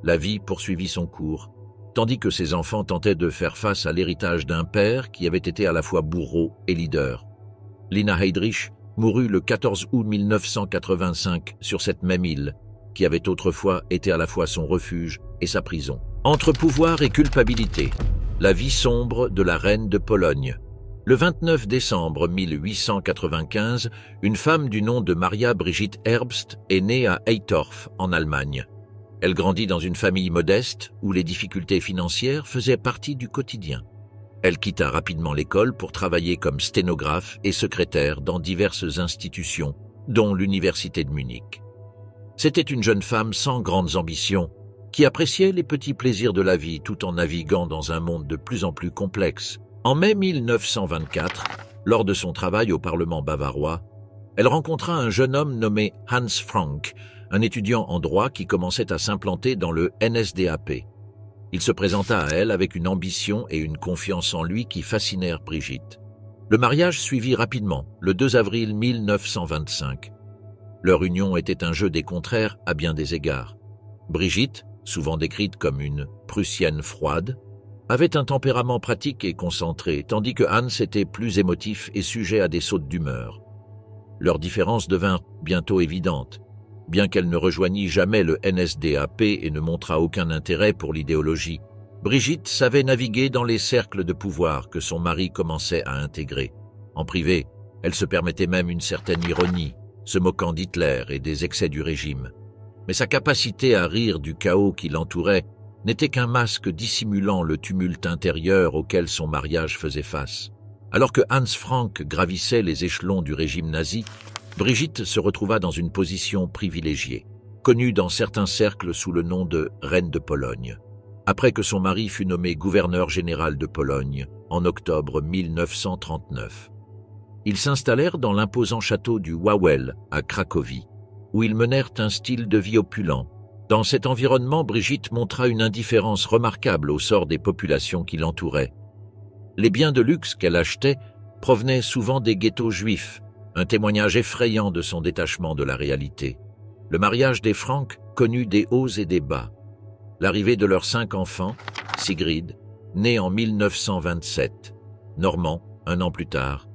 La vie poursuivit son cours, tandis que ses enfants tentaient de faire face à l'héritage d'un père qui avait été à la fois bourreau et leader. Lina Heydrich mourut le 14 août 1985 sur cette même île, qui avait autrefois été à la fois son refuge et sa prison. Entre pouvoir et culpabilité, la vie sombre de la reine de Pologne. Le 29 décembre 1895, une femme du nom de Maria Brigitte Herbst est née à Eitorf, en Allemagne. Elle grandit dans une famille modeste où les difficultés financières faisaient partie du quotidien. Elle quitta rapidement l'école pour travailler comme sténographe et secrétaire dans diverses institutions, dont l'université de Munich. C'était une jeune femme sans grandes ambitions, qui appréciait les petits plaisirs de la vie tout en naviguant dans un monde de plus en plus complexe. En mai 1924, lors de son travail au Parlement bavarois, elle rencontra un jeune homme nommé Hans Frank, un étudiant en droit qui commençait à s'implanter dans le NSDAP. Il se présenta à elle avec une ambition et une confiance en lui qui fascinèrent Brigitte. Le mariage suivit rapidement, le 2 avril 1925. Leur union était un jeu des contraires à bien des égards. Brigitte, souvent décrite comme une Prussienne froide, avait un tempérament pratique et concentré, tandis que Hans était plus émotif et sujet à des sautes d'humeur. Leurs différences devinrent bientôt évidentes. Bien qu'elle ne rejoignît jamais le NSDAP et ne montrât aucun intérêt pour l'idéologie, Brigitte savait naviguer dans les cercles de pouvoir que son mari commençait à intégrer. En privé, elle se permettait même une certaine ironie, se moquant d'Hitler et des excès du régime. Mais sa capacité à rire du chaos qui l'entourait n'était qu'un masque dissimulant le tumulte intérieur auquel son mariage faisait face. Alors que Hans Frank gravissait les échelons du régime nazi, Brigitte se retrouva dans une position privilégiée, connue dans certains cercles sous le nom de « Reine de Pologne », après que son mari fut nommé gouverneur général de Pologne en octobre 1939. Ils s'installèrent dans l'imposant château du Wawel à Cracovie, où ils menèrent un style de vie opulent. Dans cet environnement, Brigitte montra une indifférence remarquable au sort des populations qui l'entouraient. Les biens de luxe qu'elle achetait provenaient souvent des ghettos juifs, un témoignage effrayant de son détachement de la réalité. Le mariage des Frank connut des hauts et des bas. L'arrivée de leurs 5 enfants, Sigrid, née en 1927, Normand, 1 an plus tard,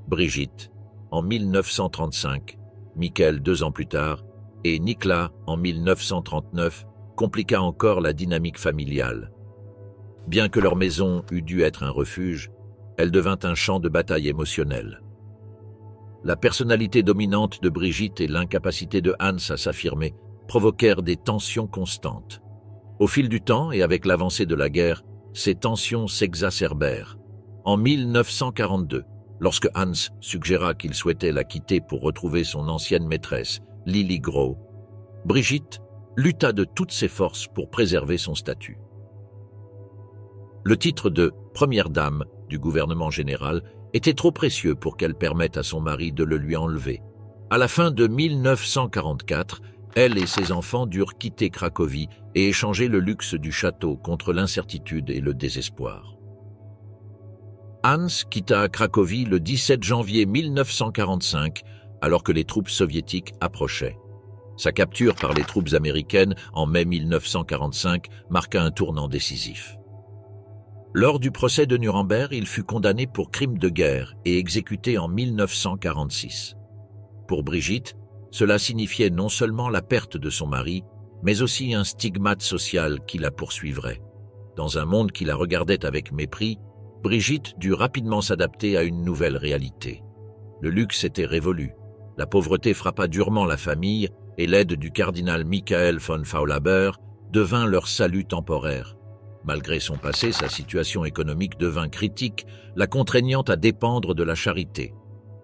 Brigitte, en 1935, Michael 2 ans plus tard, et Niklas, en 1939, compliqua encore la dynamique familiale. Bien que leur maison eût dû être un refuge, elle devint un champ de bataille émotionnel. La personnalité dominante de Brigitte et l'incapacité de Hans à s'affirmer provoquèrent des tensions constantes. Au fil du temps et avec l'avancée de la guerre, ces tensions s'exacerbèrent. En 1942, lorsque Hans suggéra qu'il souhaitait la quitter pour retrouver son ancienne maîtresse, Lily Groh, Brigitte lutta de toutes ses forces pour préserver son statut. Le titre de « Première dame » du gouvernement général était trop précieux pour qu'elle permette à son mari de le lui enlever. À la fin de 1944, Elle et ses enfants durent quitter Cracovie et échanger le luxe du château contre l'incertitude et le désespoir. Hans quitta Cracovie le 17 janvier 1945 alors que les troupes soviétiques approchaient. Sa capture par les troupes américaines en mai 1945 marqua un tournant décisif. Lors du procès de Nuremberg, il fut condamné pour crime de guerre et exécuté en 1946. Pour Brigitte, cela signifiait non seulement la perte de son mari, mais aussi un stigmate social qui la poursuivrait. Dans un monde qui la regardait avec mépris, Brigitte dut rapidement s'adapter à une nouvelle réalité. Le luxe était révolu, la pauvreté frappa durement la famille et l'aide du cardinal Michael von Faulhaber devint leur salut temporaire. Malgré son passé, sa situation économique devint critique, la contraignant à dépendre de la charité.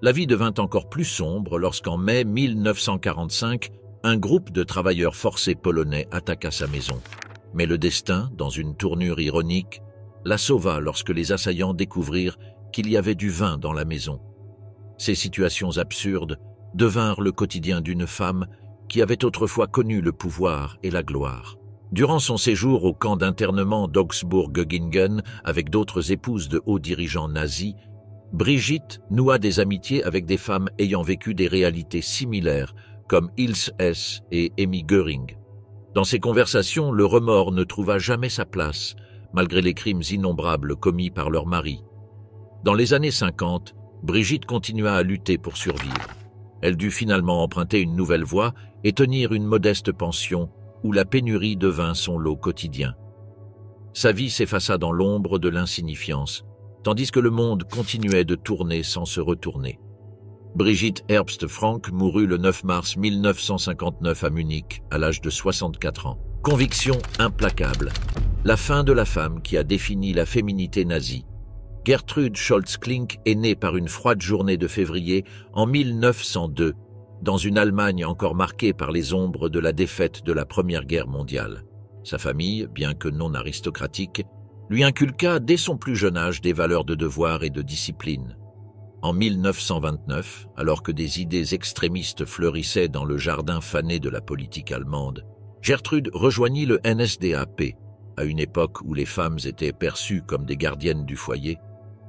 La vie devint encore plus sombre lorsqu'en mai 1945, un groupe de travailleurs forcés polonais attaqua sa maison. Mais le destin, dans une tournure ironique, la sauva lorsque les assaillants découvrirent qu'il y avait du vin dans la maison. Ces situations absurdes devinrent le quotidien d'une femme qui avait autrefois connu le pouvoir et la gloire. Durant son séjour au camp d'internement d'Augsbourg-Göggingen avec d'autres épouses de hauts dirigeants nazis, Brigitte noua des amitiés avec des femmes ayant vécu des réalités similaires comme Ilse Hess et Emmy Göring. Dans ces conversations, le remords ne trouva jamais sa place, malgré les crimes innombrables commis par leur mari. Dans les années 50, Brigitte continua à lutter pour survivre. Elle dut finalement emprunter une nouvelle voie et tenir une modeste pension où la pénurie devint son lot quotidien. Sa vie s'effaça dans l'ombre de l'insignifiance, tandis que le monde continuait de tourner sans se retourner. Brigitte Herbst Frank mourut le 9 mars 1959 à Munich, à l'âge de 64 ans. Conviction implacable. La fin de la femme qui a défini la féminité nazie. Gertrude Scholz-Klink est née par une froide journée de février en 1902, dans une Allemagne encore marquée par les ombres de la défaite de la Première Guerre mondiale. Sa famille, bien que non aristocratique, lui inculqua dès son plus jeune âge des valeurs de devoir et de discipline. En 1929, alors que des idées extrémistes fleurissaient dans le jardin fané de la politique allemande, Gertrude rejoignit le NSDAP. À une époque où les femmes étaient perçues comme des gardiennes du foyer,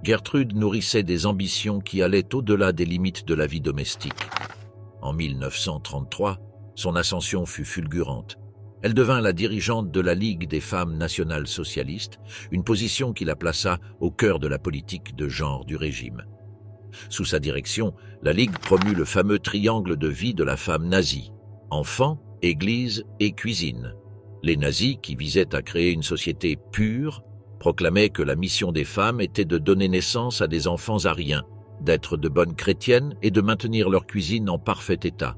Gertrude nourrissait des ambitions qui allaient au-delà des limites de la vie domestique. En 1933, son ascension fut fulgurante. Elle devint la dirigeante de la Ligue des femmes nationales socialistes, une position qui la plaça au cœur de la politique de genre du régime. Sous sa direction, la Ligue promut le fameux triangle de vie de la femme nazie, enfant, église et cuisine. Les nazis, qui visaient à créer une société pure, proclamaient que la mission des femmes était de donner naissance à des enfants ariens, d'être de bonnes chrétiennes et de maintenir leur cuisine en parfait état.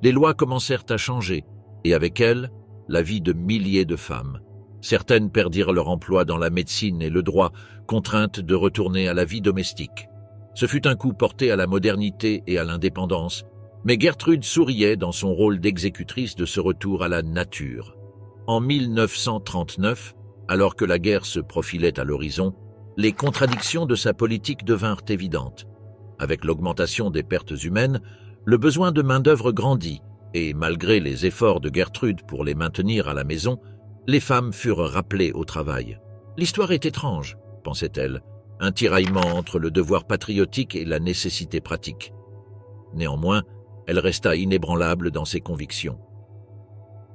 Les lois commencèrent à changer, et avec elles, la vie de milliers de femmes. Certaines perdirent leur emploi dans la médecine et le droit, contraintes de retourner à la vie domestique. Ce fut un coup porté à la modernité et à l'indépendance, mais Gertrude souriait dans son rôle d'exécutrice de ce retour à la nature. En 1939, alors que la guerre se profilait à l'horizon, les contradictions de sa politique devinrent évidentes. Avec l'augmentation des pertes humaines, le besoin de main-d'œuvre grandit, et malgré les efforts de Gertrude pour les maintenir à la maison, les femmes furent rappelées au travail. L'histoire est étrange, pensait-elle, un tiraillement entre le devoir patriotique et la nécessité pratique. Néanmoins, elle resta inébranlable dans ses convictions.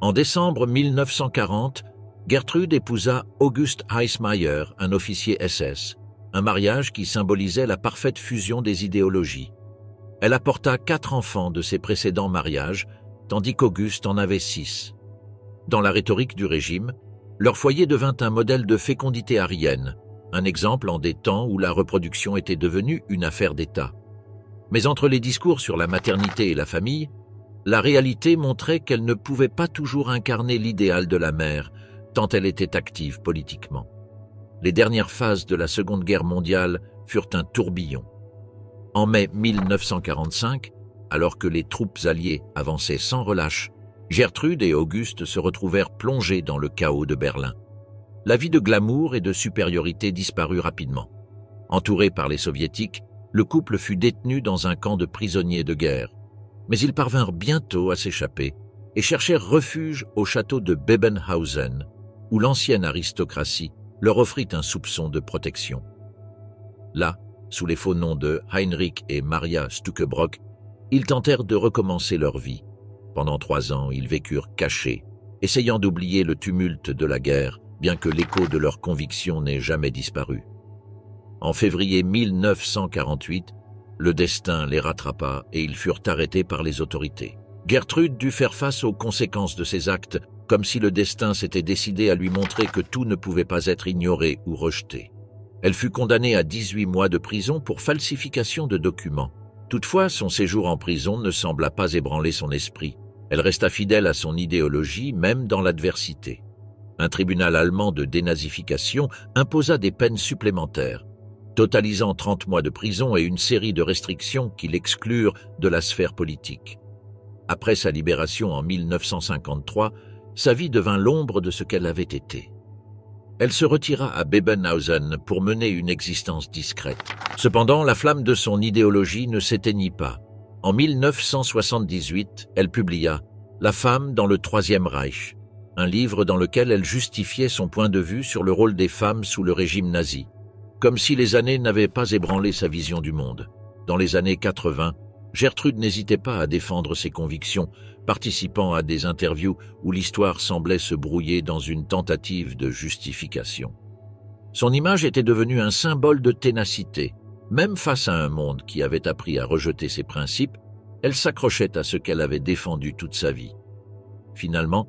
En décembre 1940, Gertrude épousa August Heissmeyer, un officier SS, un mariage qui symbolisait la parfaite fusion des idéologies. Elle apporta 4 enfants de ses précédents mariages, tandis qu'Auguste en avait 6. Dans la rhétorique du régime, leur foyer devint un modèle de fécondité aryenne, un exemple en des temps où la reproduction était devenue une affaire d'État. Mais entre les discours sur la maternité et la famille, la réalité montrait qu'elle ne pouvait pas toujours incarner l'idéal de la mère, tant elle était active politiquement. Les dernières phases de la Seconde Guerre mondiale furent un tourbillon. En mai 1945, alors que les troupes alliées avançaient sans relâche, Gertrude et Auguste se retrouvèrent plongés dans le chaos de Berlin. La vie de glamour et de supériorité disparut rapidement. Entouré par les soviétiques, le couple fut détenu dans un camp de prisonniers de guerre. Mais ils parvinrent bientôt à s'échapper et cherchèrent refuge au château de Bebenhausen, où l'ancienne aristocratie leur offrit un soupçon de protection. Là, sous les faux noms de Heinrich et Maria Stuckebrock, ils tentèrent de recommencer leur vie. Pendant 3 ans, ils vécurent cachés, essayant d'oublier le tumulte de la guerre, bien que l'écho de leurs convictions n'ait jamais disparu. En février 1948, le destin les rattrapa et ils furent arrêtés par les autorités. Gertrude dut faire face aux conséquences de ses actes, comme si le destin s'était décidé à lui montrer que tout ne pouvait pas être ignoré ou rejeté. Elle fut condamnée à 18 mois de prison pour falsification de documents. Toutefois, son séjour en prison ne sembla pas ébranler son esprit. Elle resta fidèle à son idéologie, même dans l'adversité. Un tribunal allemand de dénazification imposa des peines supplémentaires, totalisant 30 mois de prison et une série de restrictions qui l'exclurent de la sphère politique. Après sa libération en 1953, sa vie devint l'ombre de ce qu'elle avait été. Elle se retira à Bebenhausen pour mener une existence discrète. Cependant, la flamme de son idéologie ne s'éteignit pas. En 1978, elle publia « La femme dans le Troisième Reich », un livre dans lequel elle justifiait son point de vue sur le rôle des femmes sous le régime nazi, comme si les années n'avaient pas ébranlé sa vision du monde. Dans les années 80, Gertrude n'hésitait pas à défendre ses convictions, participant à des interviews où l'histoire semblait se brouiller dans une tentative de justification. Son image était devenue un symbole de ténacité. Même face à un monde qui avait appris à rejeter ses principes, elle s'accrochait à ce qu'elle avait défendu toute sa vie. Finalement,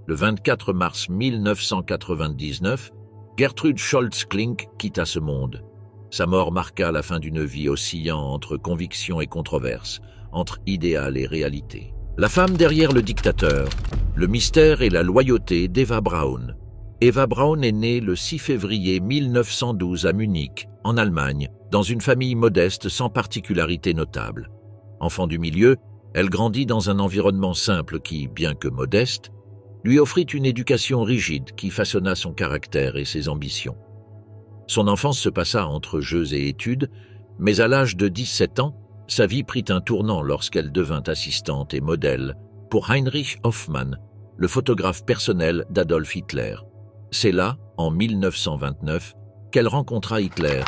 le 24 mars 1999, Gertrude Scholz-Klink quitta ce monde. Sa mort marqua la fin d'une vie oscillant entre conviction et controverse, entre idéal et réalité. La femme derrière le dictateur, le mystère et la loyauté d'Eva Braun. Eva Braun est née le 6 février 1912 à Munich, en Allemagne, dans une famille modeste sans particularité notable. Enfant du milieu, elle grandit dans un environnement simple qui, bien que modeste, lui offrit une éducation rigide qui façonna son caractère et ses ambitions. Son enfance se passa entre jeux et études, mais à l'âge de 17 ans, sa vie prit un tournant lorsqu'elle devint assistante et modèle pour Heinrich Hoffmann, le photographe personnel d'Adolf Hitler. C'est là, en 1929, qu'elle rencontra Hitler,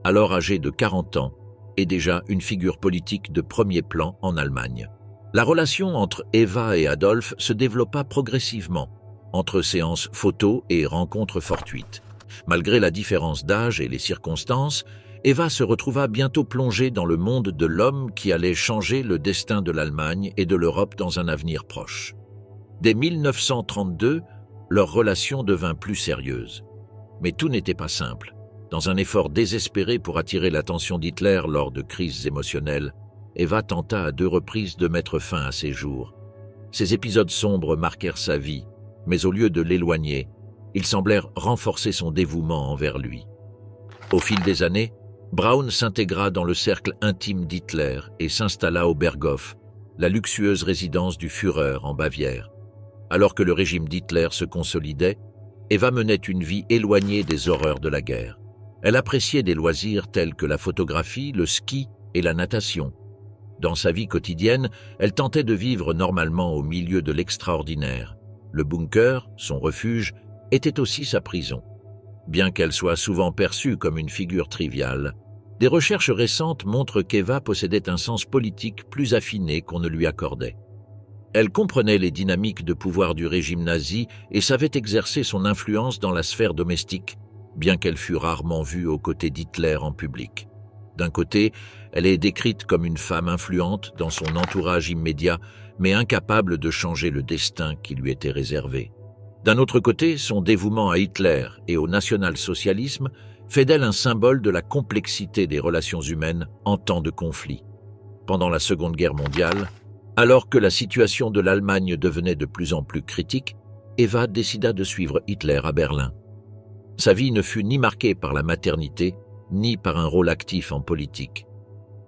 alors âgé de 40 ans et déjà une figure politique de premier plan en Allemagne. La relation entre Eva et Adolf se développa progressivement, entre séances photos et rencontres fortuites. Malgré la différence d'âge et les circonstances, Eva se retrouva bientôt plongée dans le monde de l'homme qui allait changer le destin de l'Allemagne et de l'Europe dans un avenir proche. Dès 1932, leur relation devint plus sérieuse. Mais tout n'était pas simple. Dans un effort désespéré pour attirer l'attention d'Hitler lors de crises émotionnelles, Eva tenta à 2 reprises de mettre fin à ses jours. Ces épisodes sombres marquèrent sa vie, mais au lieu de l'éloigner, ils semblèrent renforcer son dévouement envers lui. Au fil des années, Braun s'intégra dans le cercle intime d'Hitler et s'installa au Berghof, la luxueuse résidence du Führer en Bavière. Alors que le régime d'Hitler se consolidait, Eva menait une vie éloignée des horreurs de la guerre. Elle appréciait des loisirs tels que la photographie, le ski et la natation. Dans sa vie quotidienne, elle tentait de vivre normalement au milieu de l'extraordinaire. Le bunker, son refuge, était aussi sa prison. Bien qu'elle soit souvent perçue comme une figure triviale, des recherches récentes montrent qu'Eva possédait un sens politique plus affiné qu'on ne lui accordait. Elle comprenait les dynamiques de pouvoir du régime nazi et savait exercer son influence dans la sphère domestique, bien qu'elle fût rarement vue aux côtés d'Hitler en public. D'un côté, elle est décrite comme une femme influente dans son entourage immédiat, mais incapable de changer le destin qui lui était réservé. D'un autre côté, son dévouement à Hitler et au national-socialisme fait d'elle un symbole de la complexité des relations humaines en temps de conflit. Pendant la Seconde Guerre mondiale, alors que la situation de l'Allemagne devenait de plus en plus critique, Eva décida de suivre Hitler à Berlin. Sa vie ne fut ni marquée par la maternité, ni par un rôle actif en politique.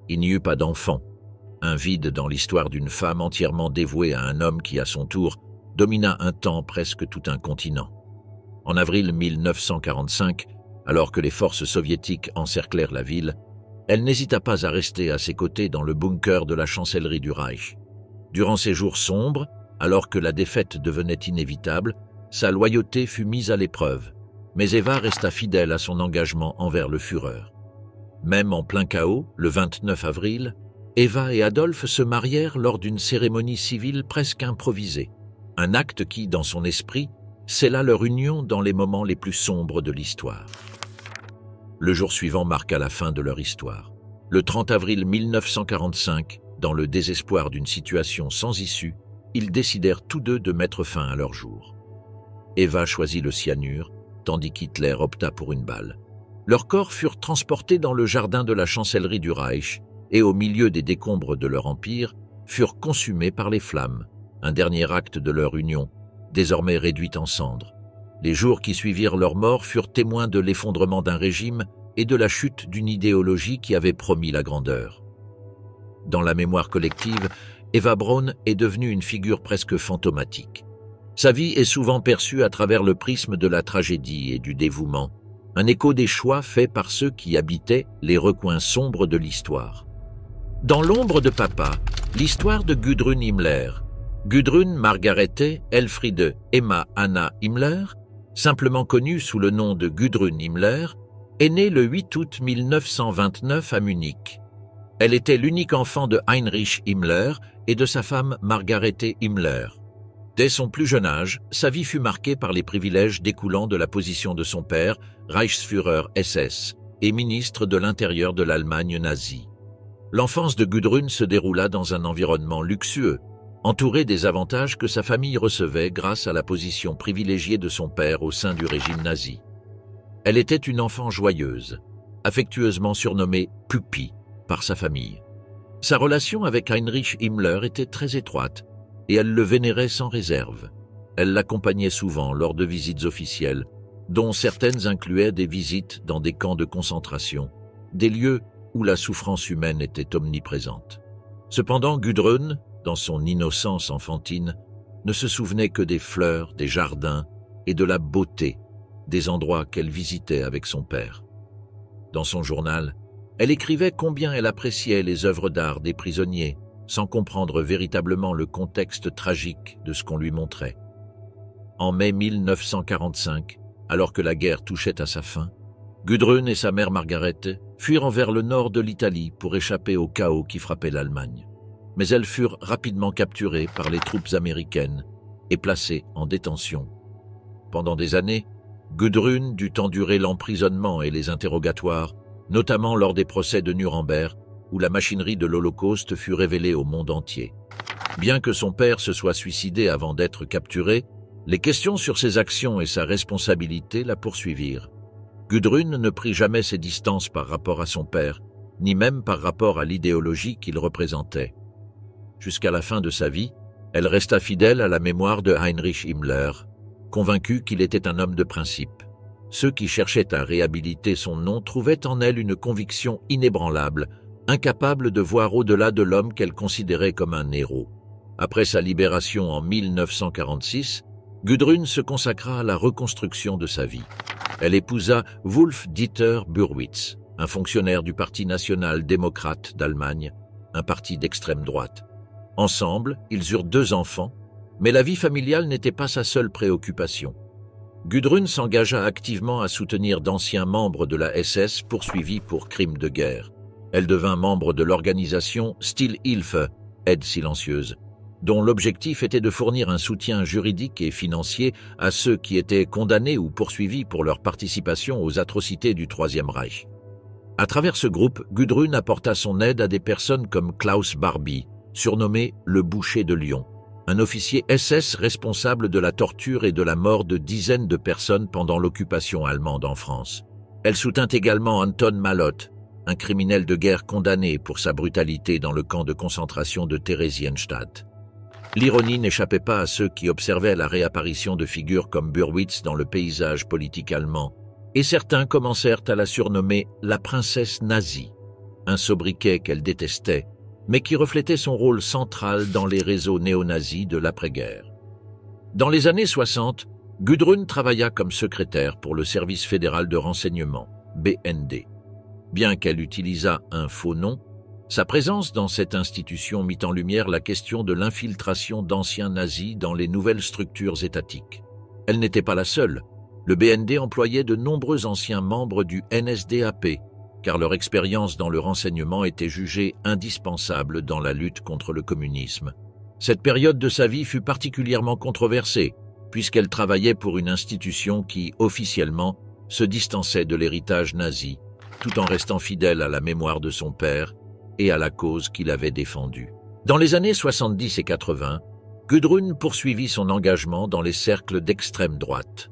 Il n'y eut pas d'enfant, un vide dans l'histoire d'une femme entièrement dévouée à un homme qui, à son tour, domina un temps presque tout un continent. En avril 1945, alors que les forces soviétiques encerclèrent la ville, elle n'hésita pas à rester à ses côtés dans le bunker de la chancellerie du Reich. Durant ces jours sombres, Alors que la défaite devenait inévitable, sa loyauté fut mise à l'épreuve, mais Eva resta fidèle à son engagement envers le Führer. Même en plein chaos, le 29 avril, Eva et Adolphe se marièrent lors d'une cérémonie civile presque improvisée, un acte qui, dans son esprit, scella leur union dans les moments les plus sombres de l'histoire. Le jour suivant marqua la fin de leur histoire. Le 30 avril 1945, dans le désespoir d'une situation sans issue, ils décidèrent tous deux de mettre fin à leur jour. Eva choisit le cyanure, tandis qu'Hitler opta pour une balle. Leurs corps furent transportés dans le jardin de la chancellerie du Reich et, au milieu des décombres de leur empire, furent consumés par les flammes, un dernier acte de leur union, désormais réduite en cendres. Les jours qui suivirent leur mort furent témoins de l'effondrement d'un régime et de la chute d'une idéologie qui avait promis la grandeur. Dans la mémoire collective, Eva Braun est devenue une figure presque fantomatique. Sa vie est souvent perçue à travers le prisme de la tragédie et du dévouement, un écho des choix faits par ceux qui habitaient les recoins sombres de l'histoire. Dans l'ombre de papa, l'histoire de Gudrun Himmler. Gudrun Margarete Elfriede Emma Anna Himmler, simplement connue sous le nom de Gudrun Himmler, est née le 8 août 1929 à Munich. Elle était l'unique enfant de Heinrich Himmler et de sa femme Margarete Himmler. Dès son plus jeune âge, sa vie fut marquée par les privilèges découlant de la position de son père, Reichsführer SS, et ministre de l'Intérieur de l'Allemagne nazie. L'enfance de Gudrun se déroula dans un environnement luxueux, entouré des avantages que sa famille recevait grâce à la position privilégiée de son père au sein du régime nazi. Elle était une enfant joyeuse, affectueusement surnommée « Puppi » par sa famille. Sa relation avec Heinrich Himmler était très étroite et elle le vénérait sans réserve. Elle l'accompagnait souvent lors de visites officielles, dont certaines incluaient des visites dans des camps de concentration, des lieux où la souffrance humaine était omniprésente. Cependant, Gudrun, dans son innocence enfantine, ne se souvenait que des fleurs, des jardins et de la beauté des endroits qu'elle visitait avec son père. Dans son journal, elle écrivait combien elle appréciait les œuvres d'art des prisonniers, sans comprendre véritablement le contexte tragique de ce qu'on lui montrait. En mai 1945, alors que la guerre touchait à sa fin, Gudrun et sa mère Margarete fuirent vers le nord de l'Italie pour échapper au chaos qui frappait l'Allemagne. Mais elles furent rapidement capturées par les troupes américaines et placées en détention. Pendant des années, Gudrun dut endurer l'emprisonnement et les interrogatoires, notamment lors des procès de Nuremberg, où la machinerie de l'Holocauste fut révélée au monde entier. Bien que son père se soit suicidé avant d'être capturé, les questions sur ses actions et sa responsabilité la poursuivirent. Gudrun ne prit jamais ses distances par rapport à son père, ni même par rapport à l'idéologie qu'il représentait. Jusqu'à la fin de sa vie, elle resta fidèle à la mémoire de Heinrich Himmler, convaincue qu'il était un homme de principe. Ceux qui cherchaient à réhabiliter son nom trouvaient en elle une conviction inébranlable, incapable de voir au-delà de l'homme qu'elle considérait comme un héros. Après sa libération en 1946, Gudrun se consacra à la reconstruction de sa vie. Elle épousa Wolf-Dieter Burwitz, un fonctionnaire du Parti national-démocrate d'Allemagne, un parti d'extrême droite. Ensemble, ils eurent 2 enfants, mais la vie familiale n'était pas sa seule préoccupation. Gudrun s'engagea activement à soutenir d'anciens membres de la SS poursuivis pour crimes de guerre. Elle devint membre de l'organisation Stillhilfe, aide silencieuse, dont l'objectif était de fournir un soutien juridique et financier à ceux qui étaient condamnés ou poursuivis pour leur participation aux atrocités du Troisième Reich. À travers ce groupe, Gudrun apporta son aide à des personnes comme Klaus Barbie, surnommé le boucher de Lyon, un officier SS responsable de la torture et de la mort de dizaines de personnes pendant l'occupation allemande en France. Elle soutint également Anton Malotte, un criminel de guerre condamné pour sa brutalité dans le camp de concentration de Theresienstadt. L'ironie n'échappait pas à ceux qui observaient la réapparition de figures comme Burwitz dans le paysage politique allemand, et certains commencèrent à la surnommer la princesse nazie, un sobriquet qu'elle détestait, mais qui reflétait son rôle central dans les réseaux néo-nazis de l'après-guerre. Dans les années 60, Gudrun travailla comme secrétaire pour le Service fédéral de renseignement, BND. Bien qu'elle utilisât un faux nom, Sa présence dans cette institution mit en lumière la question de l'infiltration d'anciens nazis dans les nouvelles structures étatiques. Elle n'était pas la seule. Le BND employait de nombreux anciens membres du NSDAP, car leur expérience dans le renseignement était jugée indispensable dans la lutte contre le communisme. Cette période de sa vie fut particulièrement controversée, puisqu'elle travaillait pour une institution qui, officiellement, se distançait de l'héritage nazi, tout en restant fidèle à la mémoire de son père et à la cause qu'il avait défendue. Dans les années 70 et 80, Gudrun poursuivit son engagement dans les cercles d'extrême droite.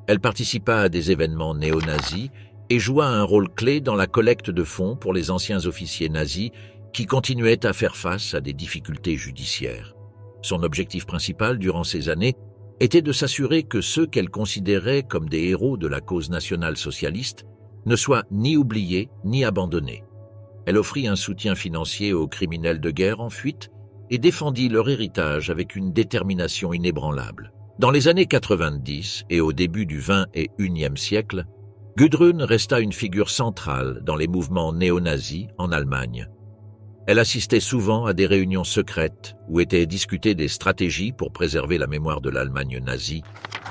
Elle participa à des événements néo-nazis et joua un rôle clé dans la collecte de fonds pour les anciens officiers nazis qui continuaient à faire face à des difficultés judiciaires. Son objectif principal durant ces années était de s'assurer que ceux qu'elle considérait comme des héros de la cause nationale socialiste ne soient ni oubliés ni abandonnés. Elle offrit un soutien financier aux criminels de guerre en fuite et défendit leur héritage avec une détermination inébranlable. Dans les années 90 et au début du XXIe siècle, Gudrun resta une figure centrale dans les mouvements néo-nazis en Allemagne. Elle assistait souvent à des réunions secrètes où étaient discutées des stratégies pour préserver la mémoire de l'Allemagne nazie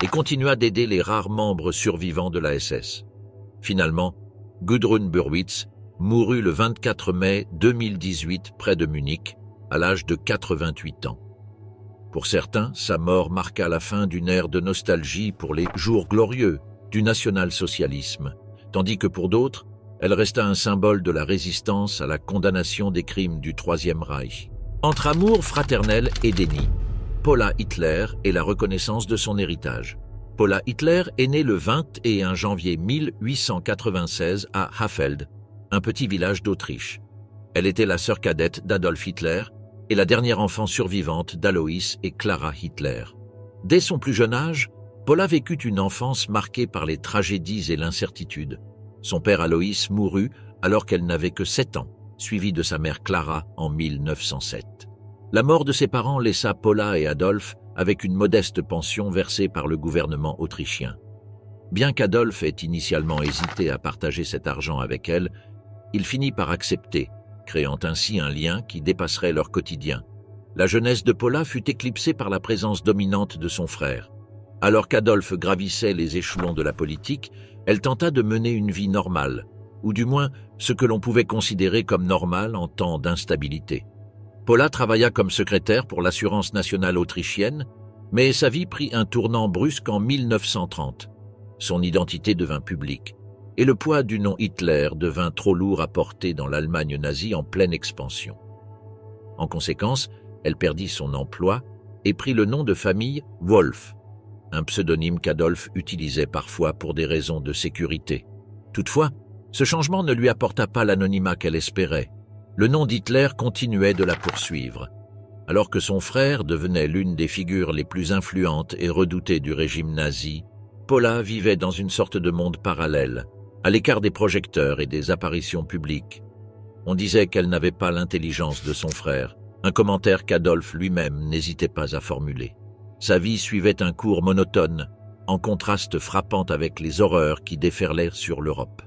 et continua d'aider les rares membres survivants de la SS. Finalement, Gudrun Burwitz mourut le 24 mai 2018 près de Munich, à l'âge de 88 ans. Pour certains, sa mort marqua la fin d'une ère de nostalgie pour les jours glorieux du national-socialisme, tandis que pour d'autres, elle resta un symbole de la résistance à la condamnation des crimes du Troisième Reich. Entre amour fraternel et déni, Paula Hitler et la reconnaissance de son héritage. Paula Hitler est née le 21 janvier 1896 à Hafeld, un petit village d'Autriche. Elle était la sœur cadette d'Adolf Hitler et la dernière enfant survivante d'Alois et Clara Hitler. Dès son plus jeune âge, Paula vécut une enfance marquée par les tragédies et l'incertitude. Son père Alois mourut alors qu'elle n'avait que 7 ans, suivi de sa mère Clara en 1907. La mort de ses parents laissa Paula et Adolf avec une modeste pension versée par le gouvernement autrichien. Bien qu'Adolf ait initialement hésité à partager cet argent avec elle, il finit par accepter, créant ainsi un lien qui dépasserait leur quotidien. La jeunesse de Paula fut éclipsée par la présence dominante de son frère. Alors qu'Adolf gravissait les échelons de la politique, elle tenta de mener une vie normale, ou du moins ce que l'on pouvait considérer comme normal en temps d'instabilité. Paula travailla comme secrétaire pour l'assurance nationale autrichienne, mais sa vie prit un tournant brusque en 1930. Son identité devint publique, et le poids du nom Hitler devint trop lourd à porter dans l'Allemagne nazie en pleine expansion. En conséquence, elle perdit son emploi et prit le nom de famille Wolf, un pseudonyme qu'Adolf utilisait parfois pour des raisons de sécurité. Toutefois, ce changement ne lui apporta pas l'anonymat qu'elle espérait. Le nom d'Hitler continuait de la poursuivre. Alors que son frère devenait l'une des figures les plus influentes et redoutées du régime nazi, Paula vivait dans une sorte de monde parallèle, à l'écart des projecteurs et des apparitions publiques. On disait qu'elle n'avait pas l'intelligence de son frère, un commentaire qu'Adolf lui-même n'hésitait pas à formuler. Sa vie suivait un cours monotone, en contraste frappant avec les horreurs qui déferlaient sur l'Europe.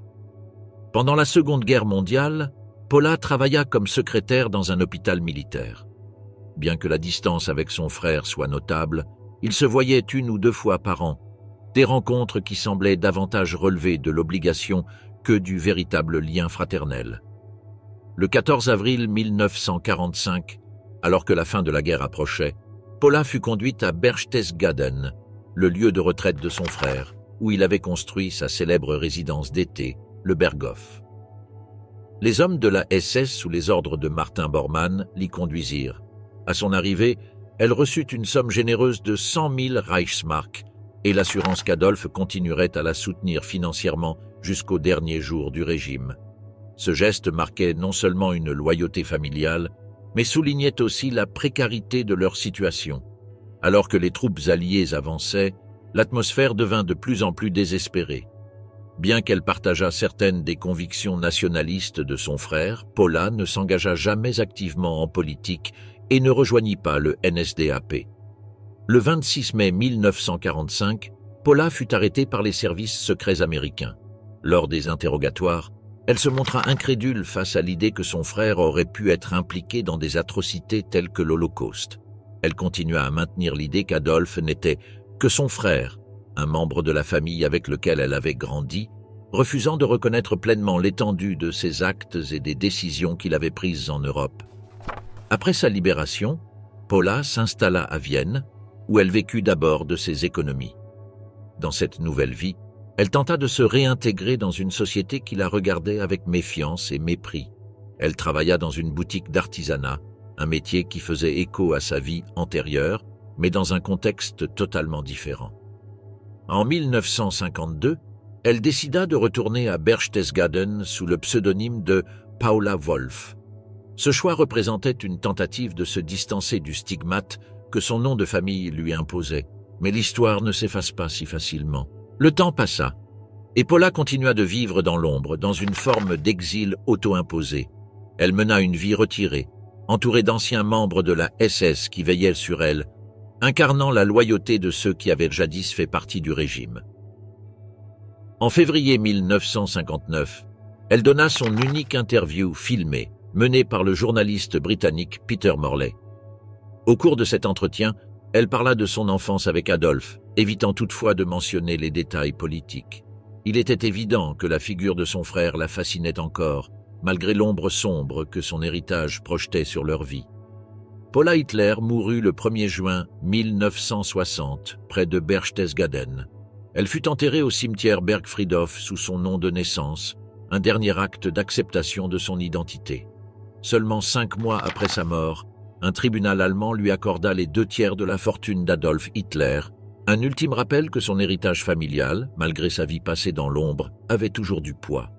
Pendant la Seconde Guerre mondiale, Paula travailla comme secrétaire dans un hôpital militaire. Bien que la distance avec son frère soit notable, ils se voyaient 1 ou 2 fois par an, des rencontres qui semblaient davantage relever de l'obligation que du véritable lien fraternel. Le 14 avril 1945, alors que la fin de la guerre approchait, Paula fut conduite à Berchtesgaden, le lieu de retraite de son frère, où il avait construit sa célèbre résidence d'été, le Berghof. Les hommes de la SS sous les ordres de Martin Bormann l'y conduisirent. À son arrivée, elle reçut une somme généreuse de 100 000 Reichsmark et l'assurance qu'Adolf continuerait à la soutenir financièrement jusqu'au dernier jour du régime. Ce geste marquait non seulement une loyauté familiale, mais soulignait aussi la précarité de leur situation. Alors que les troupes alliées avançaient, l'atmosphère devint de plus en plus désespérée. Bien qu'elle partageât certaines des convictions nationalistes de son frère, Paula ne s'engagea jamais activement en politique et ne rejoignit pas le NSDAP. Le 26 mai 1945, Paula fut arrêtée par les services secrets américains. Lors des interrogatoires, Elle se montra incrédule face à l'idée que son frère aurait pu être impliqué dans des atrocités telles que l'Holocauste. Elle continua à maintenir l'idée qu'Adolf n'était que son frère, un membre de la famille avec lequel elle avait grandi, refusant de reconnaître pleinement l'étendue de ses actes et des décisions qu'il avait prises en Europe. Après sa libération, Paula s'installa à Vienne, où elle vécut d'abord de ses économies. Dans cette nouvelle vie, elle tenta de se réintégrer dans une société qui la regardait avec méfiance et mépris. Elle travailla dans une boutique d'artisanat, un métier qui faisait écho à sa vie antérieure, mais dans un contexte totalement différent. En 1952, elle décida de retourner à Berchtesgaden sous le pseudonyme de Paula Wolf. Ce choix représentait une tentative de se distancer du stigmate que son nom de famille lui imposait. Mais l'histoire ne s'efface pas si facilement. Le temps passa, et Paula continua de vivre dans l'ombre, dans une forme d'exil auto-imposé. Elle mena une vie retirée, entourée d'anciens membres de la SS qui veillaient sur elle, incarnant la loyauté de ceux qui avaient jadis fait partie du régime. En février 1959, elle donna son unique interview filmée, menée par le journaliste britannique Peter Morley. Au cours de cet entretien, elle parla de son enfance avec Adolf, évitant toutefois de mentionner les détails politiques. Il était évident que la figure de son frère la fascinait encore, malgré l'ombre sombre que son héritage projetait sur leur vie. Paula Hitler mourut le 1er juin 1960, près de Berchtesgaden. Elle fut enterrée au cimetière Bergfriedhof sous son nom de naissance, un dernier acte d'acceptation de son identité. Seulement 5 mois après sa mort, un tribunal allemand lui accorda les 2/3 de la fortune d'Adolf Hitler, un ultime rappel que son héritage familial, malgré sa vie passée dans l'ombre, avait toujours du poids.